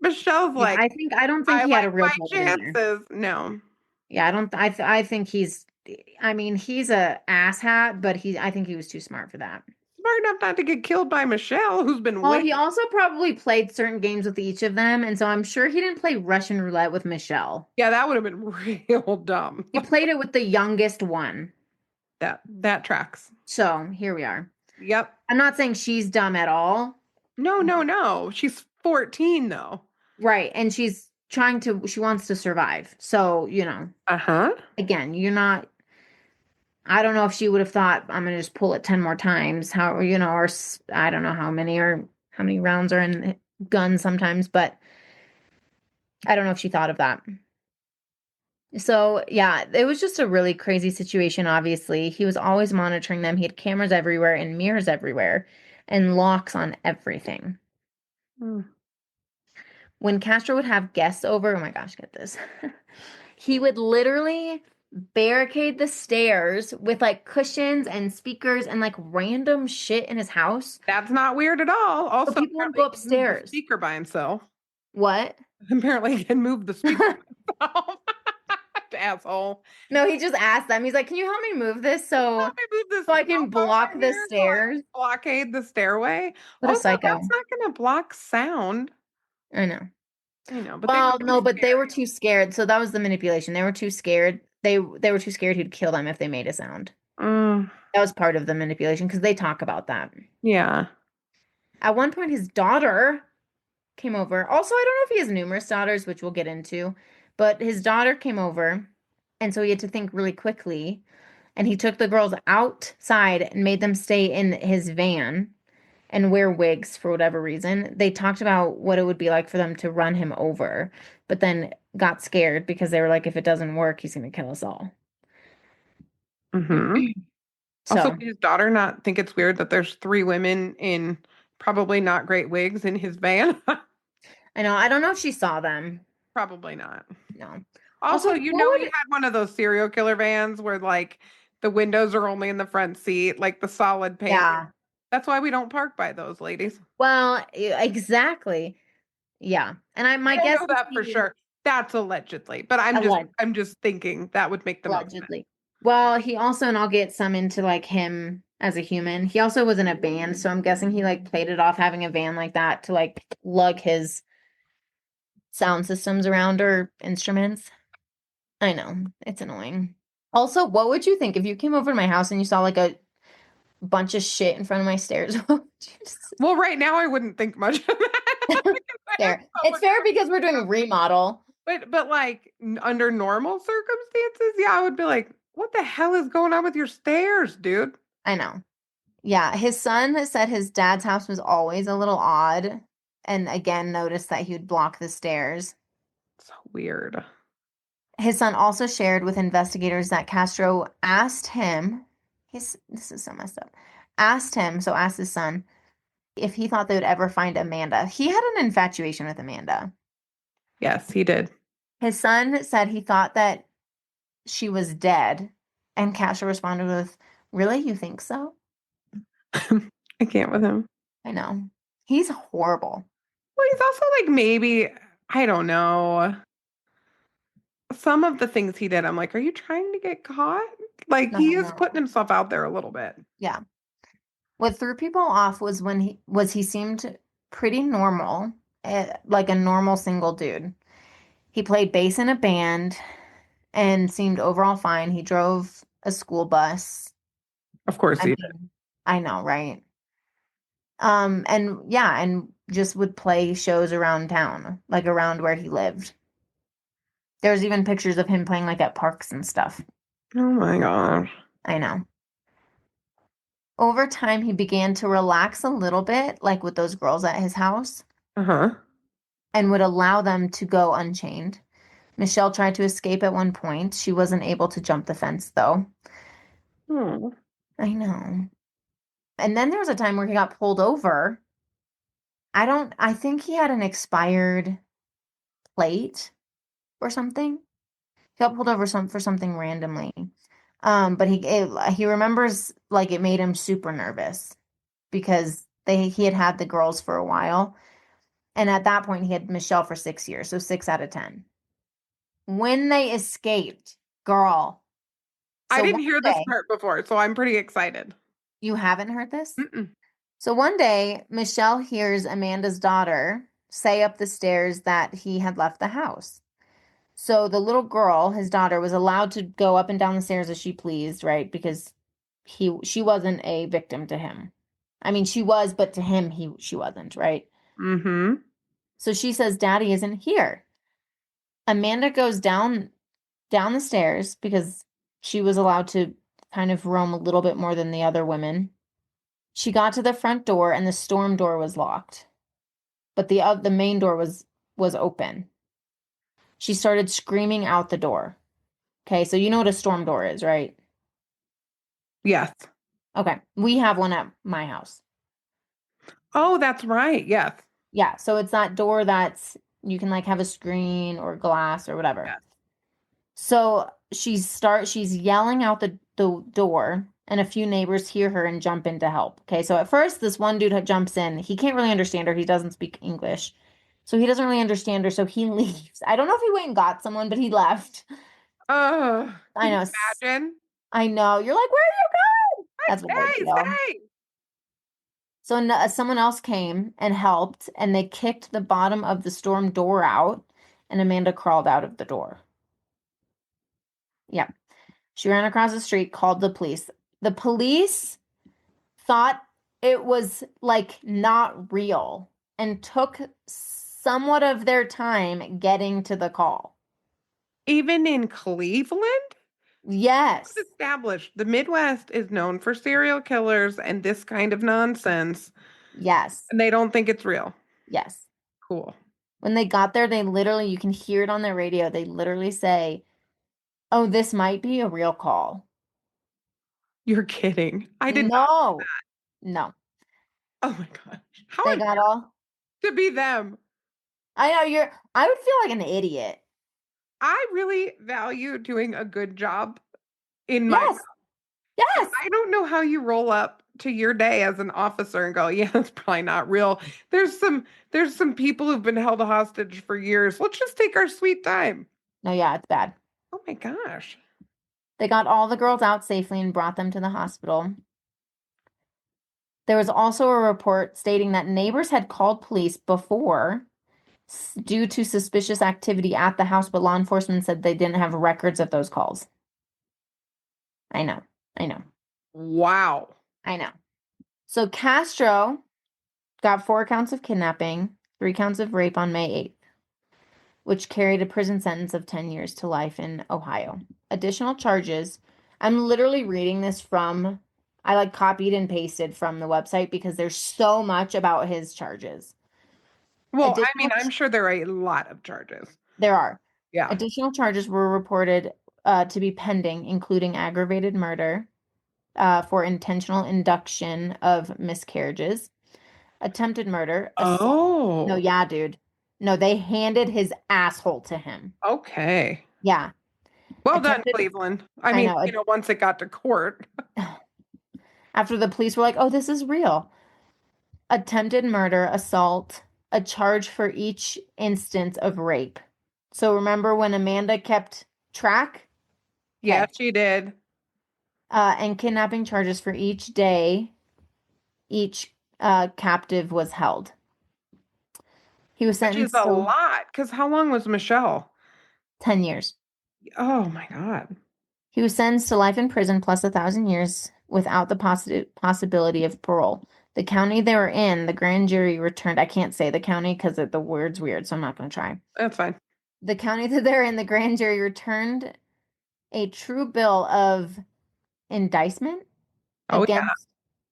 Michelle's Yeah, like, I don't think I he had like a real my bullet in there. chances. No. Yeah, I don't I think I mean, he's a asshat, but I think he was too smart for that. Smart enough not to get killed by Michelle, who's been Well, waiting. he also probably played certain games with each of them, and so I'm sure he didn't play Russian roulette with Michelle. Yeah, that would have been real dumb. He played it with the youngest one. That tracks. So, here we are. Yep. I'm not saying she's dumb at all. No, no, no. She's 14 though. Right, and she wants to survive. So, Uh-huh. again, I don't know if she would have thought I'm gonna just pull it 10 more times. I don't know how many rounds are in guns sometimes, but I don't know if she thought of that. So, yeah, it was just a really crazy situation, obviously. He was always monitoring them. He had cameras everywhere and mirrors everywhere and locks on everything. Mm. When Castro would have guests over, oh my gosh, get this. He would literally barricade the stairs with like cushions and speakers and like random shit in his house. That's not weird at all. So Also, people wouldn't apparently go he can move the upstairs. speaker by himself. What? Apparently he can move the speaker by himself. Asshole. No, he just asked them. He's like, "Can you help me move this Help me move this so I can sofa block over the here so I can stairs?" blockade the stairway. What a Also, that's psycho. not going to block sound. I know. I know, but they were Well, too no, but they were scared. too scared. So that was the manipulation. They were too scared. They were too scared he'd kill them if they made a sound. Mm, That was part of the manipulation because they talk about that. yeah. At one point, his daughter came over. Also, I don't know if he has numerous daughters, which we'll get into, but his daughter came over, and so he had to think really quickly. And he took the girls outside and made them stay in his van and wear wigs for whatever reason. They talked about what it would be like for them to run him over, but then got scared because they were like, if it doesn't work, he's going to kill us all. Hmm. Also, So did his daughter not think it's weird that there's three women in probably not great wigs in his van? I know, I don't know if she saw them. Probably not. No. Also, Also, what he would, had one of those serial killer vans where like the windows are only in the front seat, like the solid pane. yeah. That's why we don't park by those, ladies. Well, exactly. Yeah. And We my don't guess know is that for sure. That's allegedly, but alleged. I'm just thinking that would make the most sense. Allegedly. Well, he also, and I'll get some into like him as a human. He also was in a band, so I'm guessing he like played it off having a van like that to like lug his sound systems around or instruments. I know, it's annoying. Also, what would you think if you came over to my house and you saw like a bunch of shit in front of my stairs? What would you just Well, right now I wouldn't think much of that because I have fair. so It's much fair because we're doing a stuff. remodel. But like under normal circumstances, yeah, I would be like, what the hell is going on with your stairs, dude? I know. Yeah, his son has said his dad's house was always a little odd, and again noticed that he would block the stairs. So weird. His son also shared with investigators that Castro asked him, this is so messed up, asked his son, if he thought they would ever find Amanda. He had an infatuation with Amanda. Yes, he did. His son said he thought that she was dead, and Castro responded with, "Really? You think so?" I can't with him. I know. He's horrible. Well, he's also like maybe, I don't know. Some of the things he did, I'm like, are you trying to get caught? Like No, he is putting no. himself out there a little bit. Yeah. What threw people off was when he seemed pretty normal, like a normal single dude. He played bass in a band and seemed overall fine. He drove a school bus. Of course I he did. mean, I know, right? And yeah, and just would play shows around town, like around where he lived. There's even pictures of him playing like at parks and stuff. Oh my gosh. I know. Over time, he began to relax a little bit, like with those girls at his house, Uh-huh. and would allow them to go unchained. Michelle tried to escape at one point. She wasn't able to jump the fence, though. Oh. I know. And then there was a time where he got pulled over. I think he had an expired plate or something. He got pulled over for something randomly. But he remembers like it made him super nervous because he had had the girls for a while, and at that point he had Michelle for 6 years, so 6 out of 10. When they escaped, girl. I So didn't one hear this day, part before, so I'm pretty excited. you haven't heard this? Mm-mm. So one day, Michelle hears Amanda's daughter say up the stairs that he had left the house. So the little girl, his daughter, was allowed to go up and down the stairs as she pleased, right? Because she wasn't a victim to him. I mean, she was, but to him, she wasn't, right? Mm-hmm. So she says, "Daddy isn't here." Amanda goes down the stairs because she was allowed to kind of roam a little bit more than the other women. She got to the front door and the storm door was locked, but the main door was open. She started screaming out the door. Okay, so you know what a storm door is, right? Yes. Okay, we have one at my house. Oh, that's right. Yes. Yeah, so it's that door that's you can like have a screen or glass or whatever. Yes. So she's yelling out the door, and a few neighbors hear her and jump in to help. Okay, so at first this one dude jumps in. He can't really understand her. He doesn't speak English. So he doesn't really understand her, so he leaves. I don't know if he went and got someone, but he left. I Can you know. imagine? I know. You're like, where are you going? That's what I Stay, feel. stay. So someone else came and helped, and they kicked the bottom of the storm door out, and Amanda crawled out of the door. Yeah. She ran across the street, called the police. The police thought it was like not real and took somewhat of their time getting to the call. Even in Cleveland? Yes. Established. The Midwest is known for serial killers and this kind of nonsense, Yes. and they don't think it's real. Yes. Cool. When they got there, you can hear it on their radio. They literally say, "Oh, this might be a real call." You're kidding. I did not. No, no. Oh my gosh. How They embarrassing got all. to be them. I know I would feel like an idiot. I really value doing a good job in my Yes. Yes. I don't know how you roll up to your day as an officer and go, yeah, that's probably not real. There's some people who've been held hostage for years. Let's just take our sweet time. No, yeah, it's bad. Oh my gosh. They got all the girls out safely and brought them to the hospital. There was also a report stating that neighbors had called police before due to suspicious activity at the house, but law enforcement said they didn't have records of those calls. I know. I know. Wow. I know. So Castro got 4 counts of kidnapping, 3 counts of rape on May 8th, which carried a prison sentence of 10 years to life in Ohio. Additional charges. I'm literally reading this from, I like copied and pasted from the website because there's so much about his charges. Well, I mean, Additional, I'm sure there are a lot of charges. there are. Yeah. Additional charges were reported to be pending, including aggravated murder for intentional induction of miscarriages, attempted murder, assault. No, Oh, yeah, dude. No, they handed his asshole to him. okay. Yeah. Well done, Attempted, Cleveland. I I mean, know. once it got to court. After the police were like, oh, this is real. Attempted murder, assault, a charge for each instance of rape. So remember when Amanda kept track? Yeah, Okay. she did. And kidnapping charges for each day each captive was held. He was Which is sentenced a to lot. Because how long was Michelle? 10 years. Oh my God. He was sentenced to life in prison plus 1,000 years without the possibility of parole. The county they were in, the grand jury returned. I can't say the county because the word's weird, so I'm not going to try. That's fine. The county that they're in, the grand jury returned a true bill of indictment Oh yeah.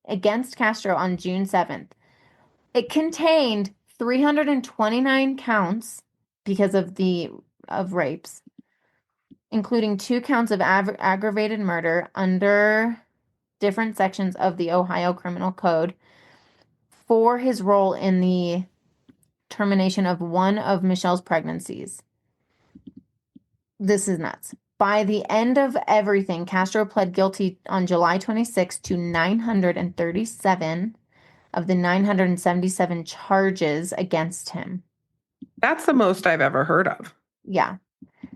against Castro on June 7th. It contained 329 counts because of rapes, including 2 counts of aggravated murder under different sections of the Ohio Criminal Code for his role in the termination of one of Michelle's pregnancies. This is nuts. By the end of everything, Castro pled guilty on July 26th to 937 of the 977 charges against him. That's the most I've ever heard of. Yeah.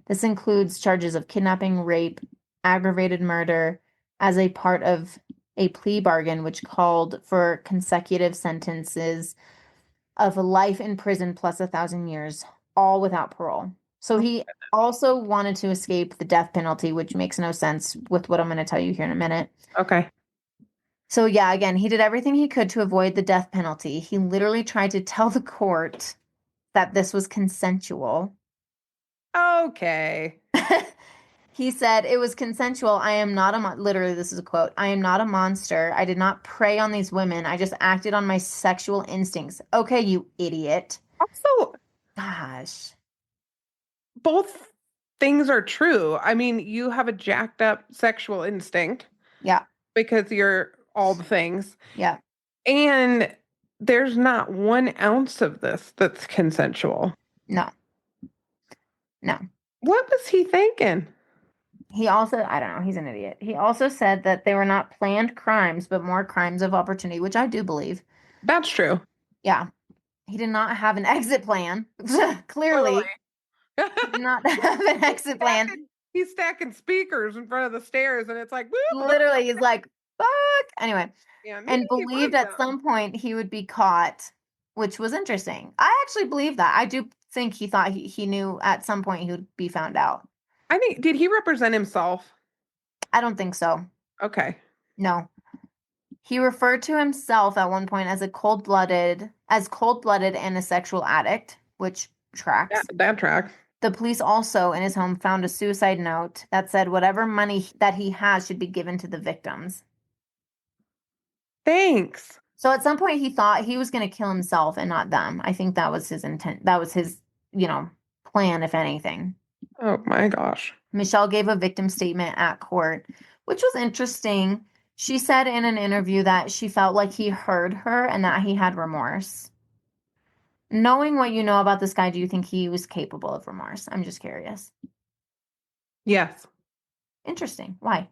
This includes charges of kidnapping, rape, aggravated murder as a part of a plea bargain which called for consecutive sentences of life in prison plus 1,000 years, all without parole. So he also wanted to escape the death penalty, which makes no sense with what I'm going to tell you here in a minute. Okay. So yeah, again, he did everything he could to avoid the death penalty. He literally tried to tell the court that this was consensual. Okay. He said it was consensual. I am not literally, this is a quote. I am not a monster. I did not prey on these women. I just acted on my sexual instincts. Okay, you idiot. Also, Gosh. both things are true. I mean, you have a jacked up sexual instinct Yeah. because you're all the things. Yeah. And there's not 1 ounce of this that's consensual. No. No. What was he thinking? He also, I don't know, he's an idiot. He also said that they were not planned crimes, but more crimes of opportunity, which I do believe. That's true. Yeah. He did not have an exit plan. Clearly, Clearly. he did not have an exit plan. He's stacking speakers in front of the stairs, and it's like, whoop. Literally, he's like, fuck. Anyway, Yeah, maybe and he was believed at done. some point he would be caught, which was interesting. I actually believe that. I do think he thought he knew at some point he would be found out. I think, did he represent himself? I don't think so. Okay. No. He referred to himself at one point as cold-blooded and a sexual addict, which tracks. That tracks. The police also in his home found a suicide note that said whatever money that he has should be given to the victims. Thanks. So at some point he thought he was going to kill himself and not them. I think that was his intent. That was his, plan, if anything. Oh my gosh. Michelle gave a victim statement at court, which was interesting. She said in an interview that she felt like he heard her and that he had remorse. Knowing what you know about this guy, do you think he was capable of remorse? I'm just curious. Yes. Interesting. Why?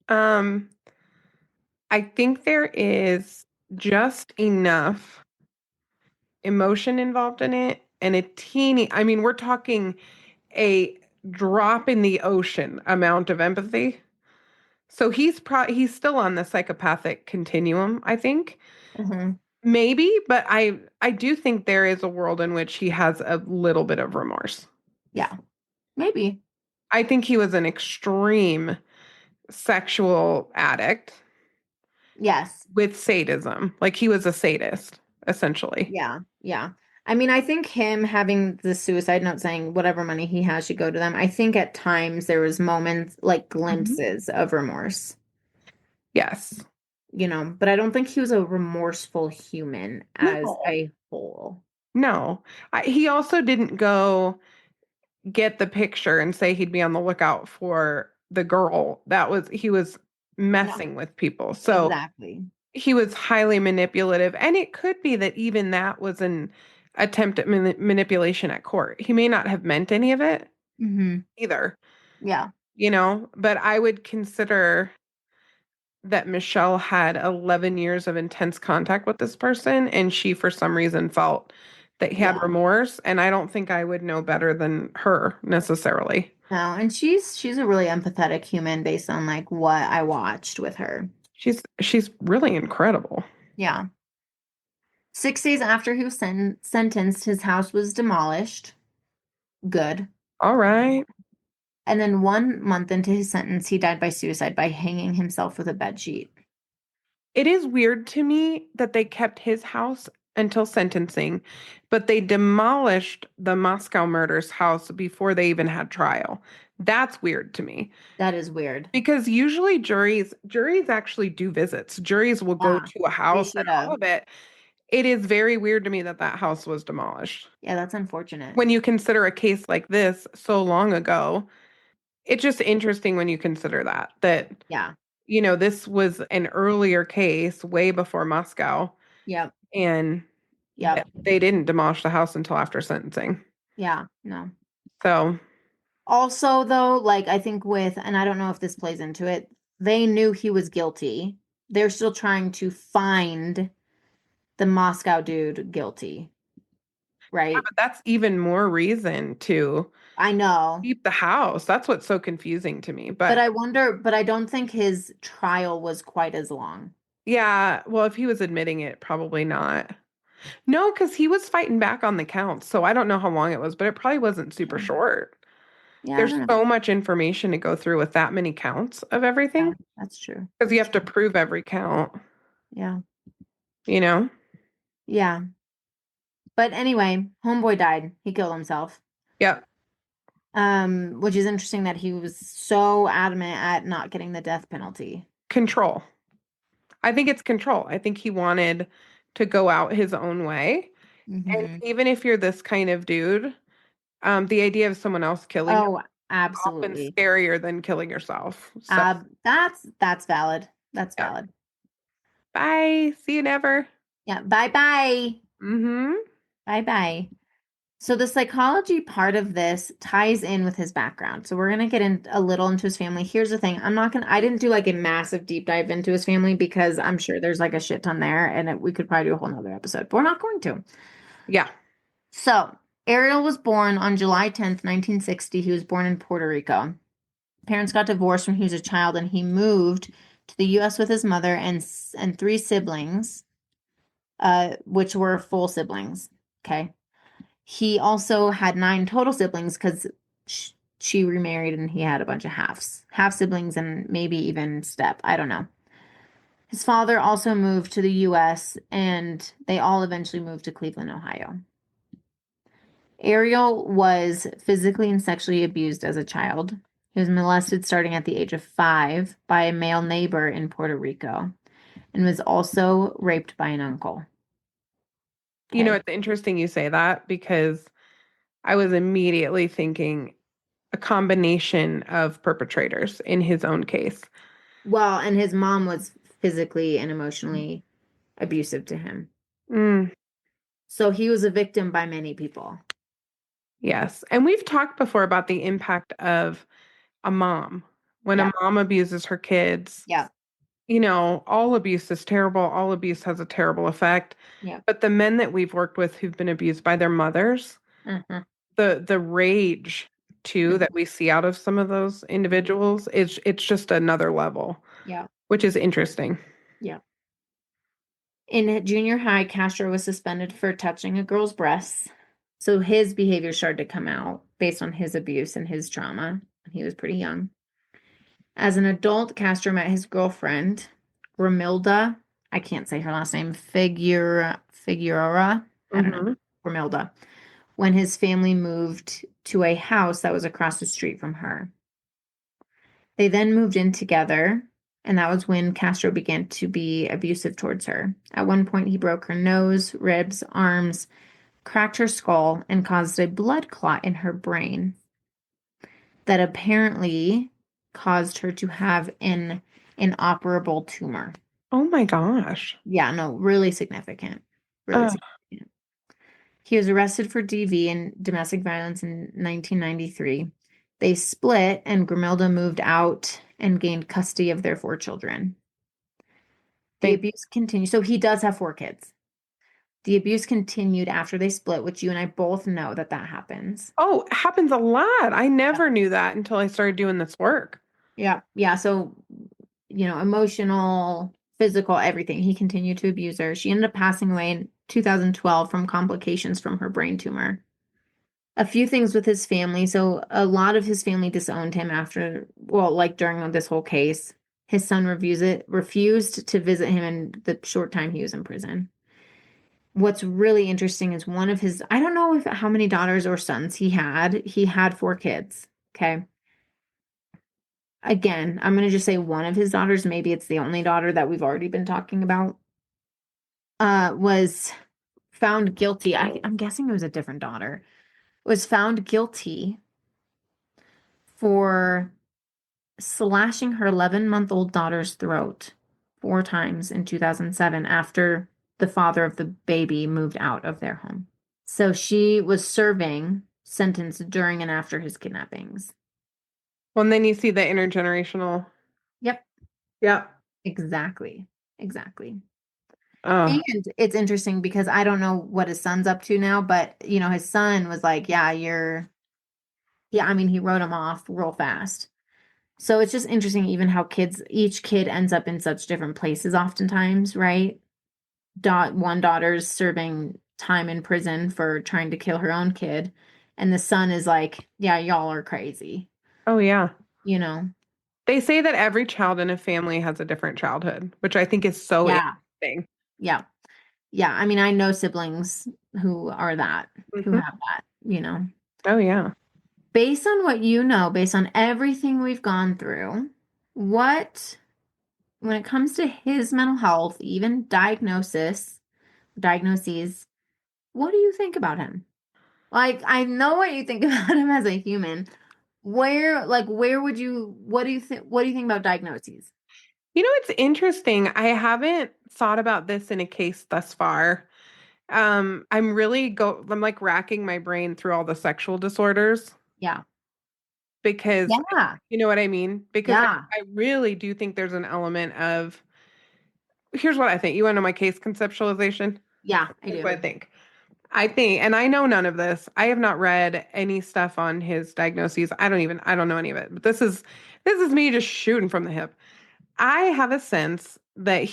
Um, I think there is just enough emotion involved in it and a teeny, I mean, we're talking a drop in the ocean amount of empathy. So he's still on the psychopathic continuum, I think. Mm-hmm. Maybe, but I do think there is a world in which he has a little bit of remorse. Yeah, maybe. I think he was an extreme sexual addict Yes. with sadism. Like he was a sadist, essentially. Yeah. Yeah. I mean, I think him having the suicide note saying whatever money he has should go to them. I think at times there was moments like Mhm. glimpses of remorse, Yes. but I don't think he was a remorseful human as No. a whole. No. He also didn't go get the picture and say he'd be on the lookout for the girl. He was No, messing with people. So exactly. he was highly manipulative. And it could be that even that was an attempt at manipulation at court. He may not have meant any of it Mm-hmm. either, Yeah. but I would consider that Michelle had 11 years of intense contact with this person and she for some reason felt that he had Yeah. remorse, and I don't think I would know better than her necessarily. No, and she's a really empathetic human based on like what I watched with her. She's really incredible. Yeah. 6 days after he was sentenced, his house was demolished. Good. All right. And then 1 month into his sentence, he died by suicide by hanging himself with a bed sheet. It is weird to me that they kept his house until sentencing, but they demolished the Moscow murders house before they even had trial. That's weird to me That is weird. because usually juries actually do visits. Juries will go Yeah, to a they house and should all have. of it. It is very weird to me that that house was demolished. Yeah, that's unfortunate. When you consider a case like this so long ago, it's just interesting when you consider Yeah. this was an earlier case way before Moscow, Yep. and Yep. they didn't demolish the house until after sentencing. Yeah. No. So Also, though, like I think with, and I don't know if this plays into it, they knew he was guilty. They're still trying to find the Moscow dude guilty, right? But that's even more reason to I know. keep the house. That's what's so confusing to me. But But I wonder, but I don't think his trial was quite as long. yeah, well, if he was admitting it, probably not. No, because he was fighting back on the counts. So I don't know how long it was, but it probably wasn't super Yeah, short. yeah, I There's don't know. so much information to go through with that many counts of Yeah, everything that's true. because you That's have to true. prove every count, Yeah. you know? Yeah. But anyway, homeboy died. He killed himself. Yep. Which is interesting that he was so adamant at not getting the death penalty. Control. I think it's control. I think he wanted to go out his own way. And Hmm. even if you're this kind of dude, the idea of someone else killing you Oh, is often absolutely. scarier than killing yourself. So, That's valid. That's yeah. valid. Bye. See you never. Yeah. Bye bye. Mm-hmm. Bye bye. So the psychology part of this ties in with his background. So we're gonna get in a little into his family. Here's the thing. I didn't do like a massive deep dive into his family because I'm sure there's like a shit ton there and we could probably do a whole nother episode, but we're not going to. Yeah. So Ariel was born on July 10th, 1960. He was born in Puerto Rico. Parents got divorced when he was a child and he moved to the US with his mother and three siblings, which were full siblings. Okay. He also had nine total siblings because she remarried and he had a bunch of half siblings, and maybe even step. I don't know. His father also moved to the US and they all eventually moved to Cleveland, Ohio. Ariel was physically and sexually abused as a child. He was molested starting at the age of 5 by a male neighbor in Puerto Rico and was also raped by an uncle. You know, Okay. it's interesting you say that because I was immediately thinking a combination of perpetrators in his own case. Well, and his mom was physically and emotionally abusive to him. Mm, So he was a victim by many people. yes. And we've talked before about the impact of a mom. When a Yeah. mom abuses her kids, Yeah. all abuse is terrible. All abuse has a terrible effect. Yeah. But the men that we've worked with who've been abused by their mothers, Uh-huh. the rage too that we see out of some of those Mhm. individuals is it's just another level, Yeah. which is interesting. Yeah. In junior high, Castro was suspended for touching a girl's breasts. So his behavior started to come out based on his abuse and his trauma. He was pretty young. As an adult, Castro met his girlfriend, Grimilda. I can't say her last name. Figueroa. I don't know. Hmm. Grimilda. When his family moved to a house that was across the street from her. They then moved in together, and that was when Castro began to be abusive towards her. At one point, he broke her nose, ribs, arms, cracked her skull, and caused a blood clot in her brain that apparently caused her to have an inoperable tumor. Oh my gosh. Yeah, no, really significant. Really Ugh. significant. He was arrested for DV and domestic violence in 1993. They split, and Grimilda moved out and gained custody of their four children. The Thank. abuse continued. So he does have four kids. The abuse continued after they split, which you and I both know that that happens. Oh, it happens a lot. I never knew that until I started doing this work. Yeah. Yeah. So, emotional, physical, everything. He continued to abuse her. She ended up passing away in 2012 from complications from her brain tumor. A few things with his family. So, a lot of his family disowned him after, well, like during this whole case. His son refused to visit him in the short time he was in prison. What's really interesting is one of his, I don't know if how many daughters or sons he had. He had four kids. Okay. Again, I'm going to just say one of his daughters, maybe it's the only daughter that we've already been talking about, was found guilty. I'm guessing it was a different daughter, was found guilty for slashing her 11-month-old daughter's throat 4 times in 2007 after the father of the baby moved out of their home. So she was serving sentenced during and after his kidnappings. Well, and then you see the intergenerational. Yep, Yeah. exactly. Exactly. Oh, And it's interesting because I don't know what his son's up to now, but his son was like, yeah, yeah, I mean, he wrote him off real fast. So it's just interesting even how each kid ends up in such different places oftentimes, right? One daughter's serving time in prison for trying to kill her own kid, and the son is like, yeah, y'all are crazy, oh yeah. you know? They say that every child in a family has a different childhood, which I think is so Yeah, interesting. yeah, yeah. I mean, I know siblings who Hmm. have that. Oh yeah. Based on what you know, based on everything we've gone through, when it comes to his mental health, even diagnoses, what do you think about him? Like, I know what you think about him as a human. What do you think about diagnoses? You know, it's interesting. I haven't thought about this in a case thus far. I'm like racking my brain through all the sexual disorders Yeah. because Yeah. you know what I mean? Because Yeah. I really do think there's an element of here's what I think. You want to know my case conceptualization? Yeah, I Here's do. what I think. I think, and I know none of this. I have not read any stuff on his diagnoses. I don't know any of it. But this is me just shooting from the hip. I have a sense that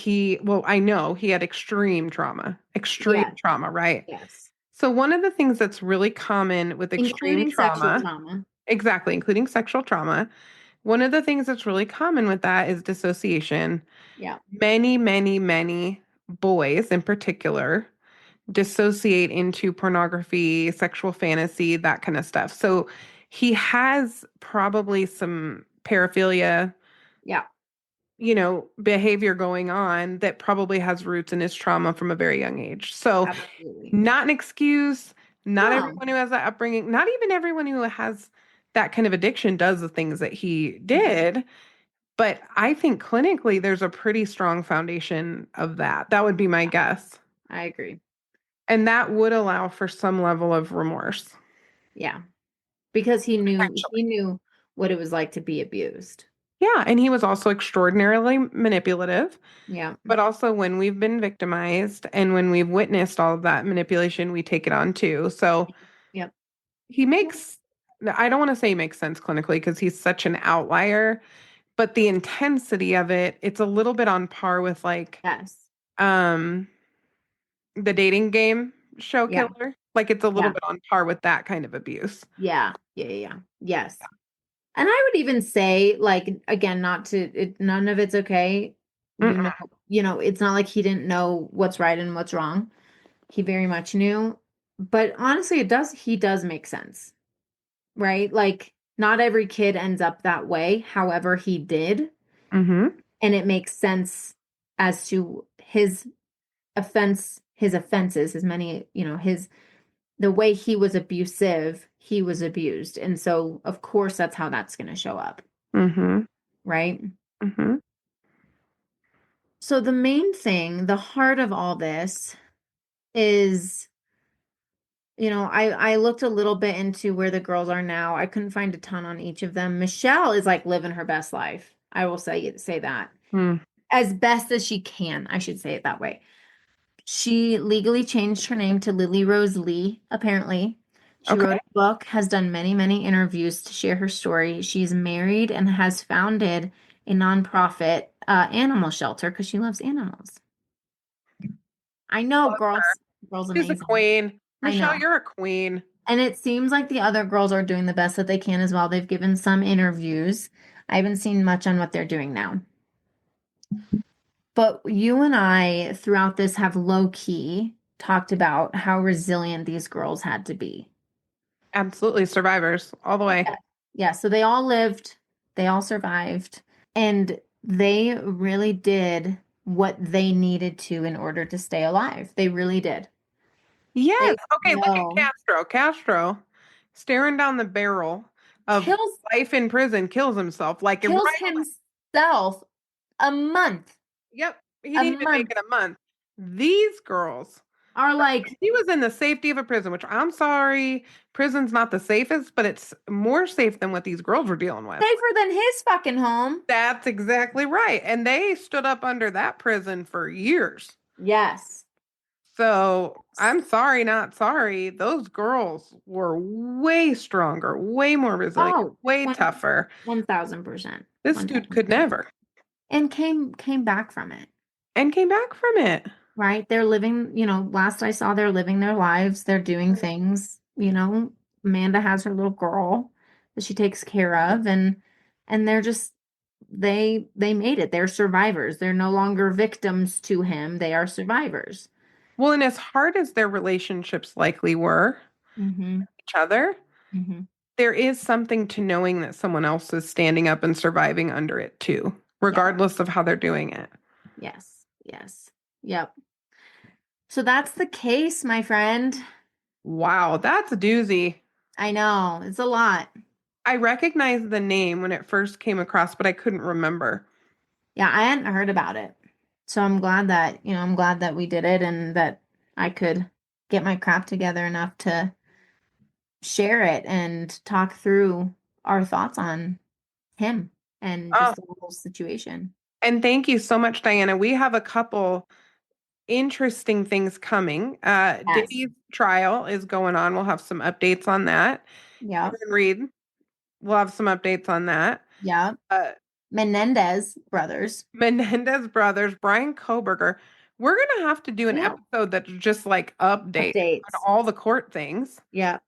I know he had extreme Yes. trauma, right? Yes. So one of the things that's really common with extreme Including sexual trauma, trauma. exactly, including sexual trauma, one of the things that's really common with that is dissociation. Yeah. Many, many, many boys in particular dissociate into pornography, sexual fantasy, that kind of stuff. So he has probably some paraphilia, Yeah. behavior going on that probably has roots in his trauma from a very young age. So, Absolutely. not an excuse. Not No. everyone who has that upbringing, not even everyone who has that kind of addiction does the things that he Mhm. did. But I think clinically, there's a pretty strong foundation of that. That would be my guess. I agree. And that would allow for some level of remorse. Yeah. Because he Potentially. knew what it was like to be abused. Yeah. And he was also extraordinarily manipulative. Yeah. But also, when we've been victimized and when we've witnessed all of that manipulation, we take it on too. So Yep. he makes, I don't want to say he makes sense clinically because he's such an outlier, but the intensity of it, it's a little bit on par with like Yes. um the dating game show Yeah. Killer. Like it's a little Yeah. bit on par with that kind of abuse. Yeah. Yeah. Yeah. Yeah. Yes. And I would even say, like, again, none of it's okay. You know, Mm-mm. it's not like he didn't know what's right and what's wrong. He very much knew. But honestly, he does make sense, right? Like, not every kid ends up that way. However, he did. Mm-hmm. And it makes sense as to his offenses, his many, the way he was abused. And so, of course, that's how that's going to show up, Mm-hmm. right? Mm-hmm. So the main thing, the heart of all this is, I looked a little bit into where the girls are now. I couldn't find a ton on each of them. Michelle is like living her best life. I will say that. Mm. As best as she can, I should say it that way. She legally changed her name to Lily Rose Lee, apparently. She Okay. wrote a book, has done many, many interviews to share her story. She's married and has founded a nonprofit animal shelter because she loves animals. I know, Love her. girls She's a amazing. queen. I Michelle, know. you're a queen. And it seems like the other girls are doing the best that they can as well. They've given some interviews. I haven't seen much on what they're doing now. But you and I, throughout this, have low key talked about how resilient these girls had to be. Absolutely survivors all the way. Yeah. Yeah. So they all lived, they all survived, and they really did what they needed to in order to stay alive. They really did. Yes. They Okay, look at know Castro. Castro staring down the barrel of kills life in prison, kills himself like right kills away. himself a month. Yep. He A didn't even make month. it a month. These girls. are like He was in the safety of a prison, which I'm sorry, prison's not the safest, but it's more safe than what these girls were dealing with. safer than his fucking home. That's exactly right. And they stood up under that prison for years. Yes. So I'm sorry, not sorry. Those girls were way stronger, way more resilient, Oh, way one tougher. 1000%. This dude could 1000%. never. And came back from it. And came back from it. Right? They're living, last I saw they're living their lives. They're doing things. Amanda has her little girl that she takes care of and they're just they made it. They're survivors. They're no longer victims to him. They are survivors. Well, and as hard as their relationships likely were, Mhm. each other, Mhm. there is something to knowing that someone else is standing up and surviving under it too, Yeah. regardless of how they're doing it. Yes. Yes. Yep. So that's the case, my friend. Wow, that's a doozy. I know. It's a lot. I recognized the name when it first came across, but I couldn't remember. Yeah, I hadn't heard about it. So I'm glad that we did it and that I could get my crap together enough to share it and talk through our thoughts on him and Oh, just the whole situation. and thank you so much, Diana. We have a couple interesting things coming. Yes. Diddy's trial is going on. We'll have some updates on that. Yep. Aaron Reed, we'll have some updates on that. Yep. Uh, Menendez brothers. Menendez brothers, Brian Koberger. We're gonna have to do an Yep. episode that's just like updates on Updates. all the court things. Yep.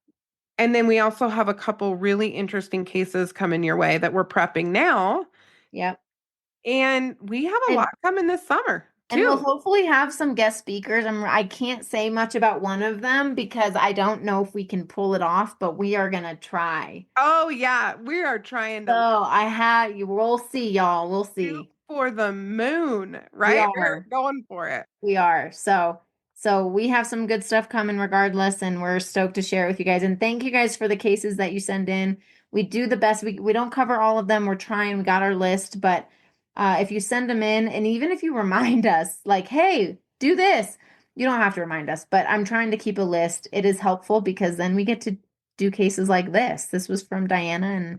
And then we also have a couple really interesting cases coming your way that we're prepping now. Yep. And we have a And lot coming this summer and we'll too. hopefully have some guest speakers. I can't say much about one of them because I don't know if we can pull it off, but we are gonna try. Oh yeah, we are trying So to we'll see, y'all. We'll shoot see. for the moon, We right? We're are. going for it. We are. So we have some good stuff coming regardless, and we're stoked to share it with you guys. And thank you guys for the cases that you send in. We do the best. We don't cover all of them. We're trying. We got our list, but if you send them in, and even if you remind us, like, hey, do this, you don't have to remind us. But I'm trying to keep a list. It is helpful because then we get to do cases like this. This was from Diana, and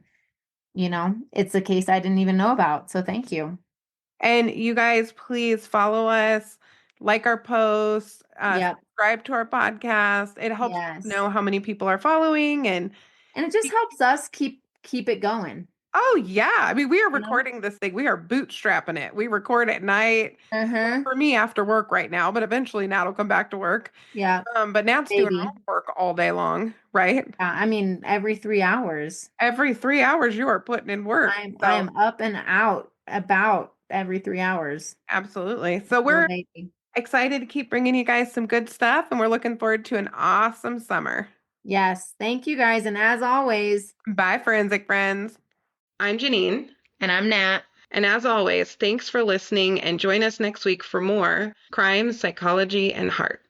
it's a case I didn't even know about. So thank you. And you guys, please follow us, like our posts, Yep. subscribe to our podcast. It helps us Yes. know how many people are following. And And it just helps us keep it going, oh yeah, I mean, we are you know? recording this thing. We are bootstrapping it. We record at night. Uh-huh. For me, after work right now, but eventually Nat will come back to work. Yeah, But Nat's doing her maybe. homework all day long, right? Yeah, I mean, every 3 hours. Every 3 hours you are putting in work. I So am up and out about every 3 hours. absolutely. So Little we're baby. excited to keep bringing you guys some good stuff, and we're looking forward to an awesome summer. Yes. Thank you guys. And as always, Bye, forensic friends. I'm Janine. and I'm Nat. And as always, thanks for listening and join us next week for more crime, psychology, and heart.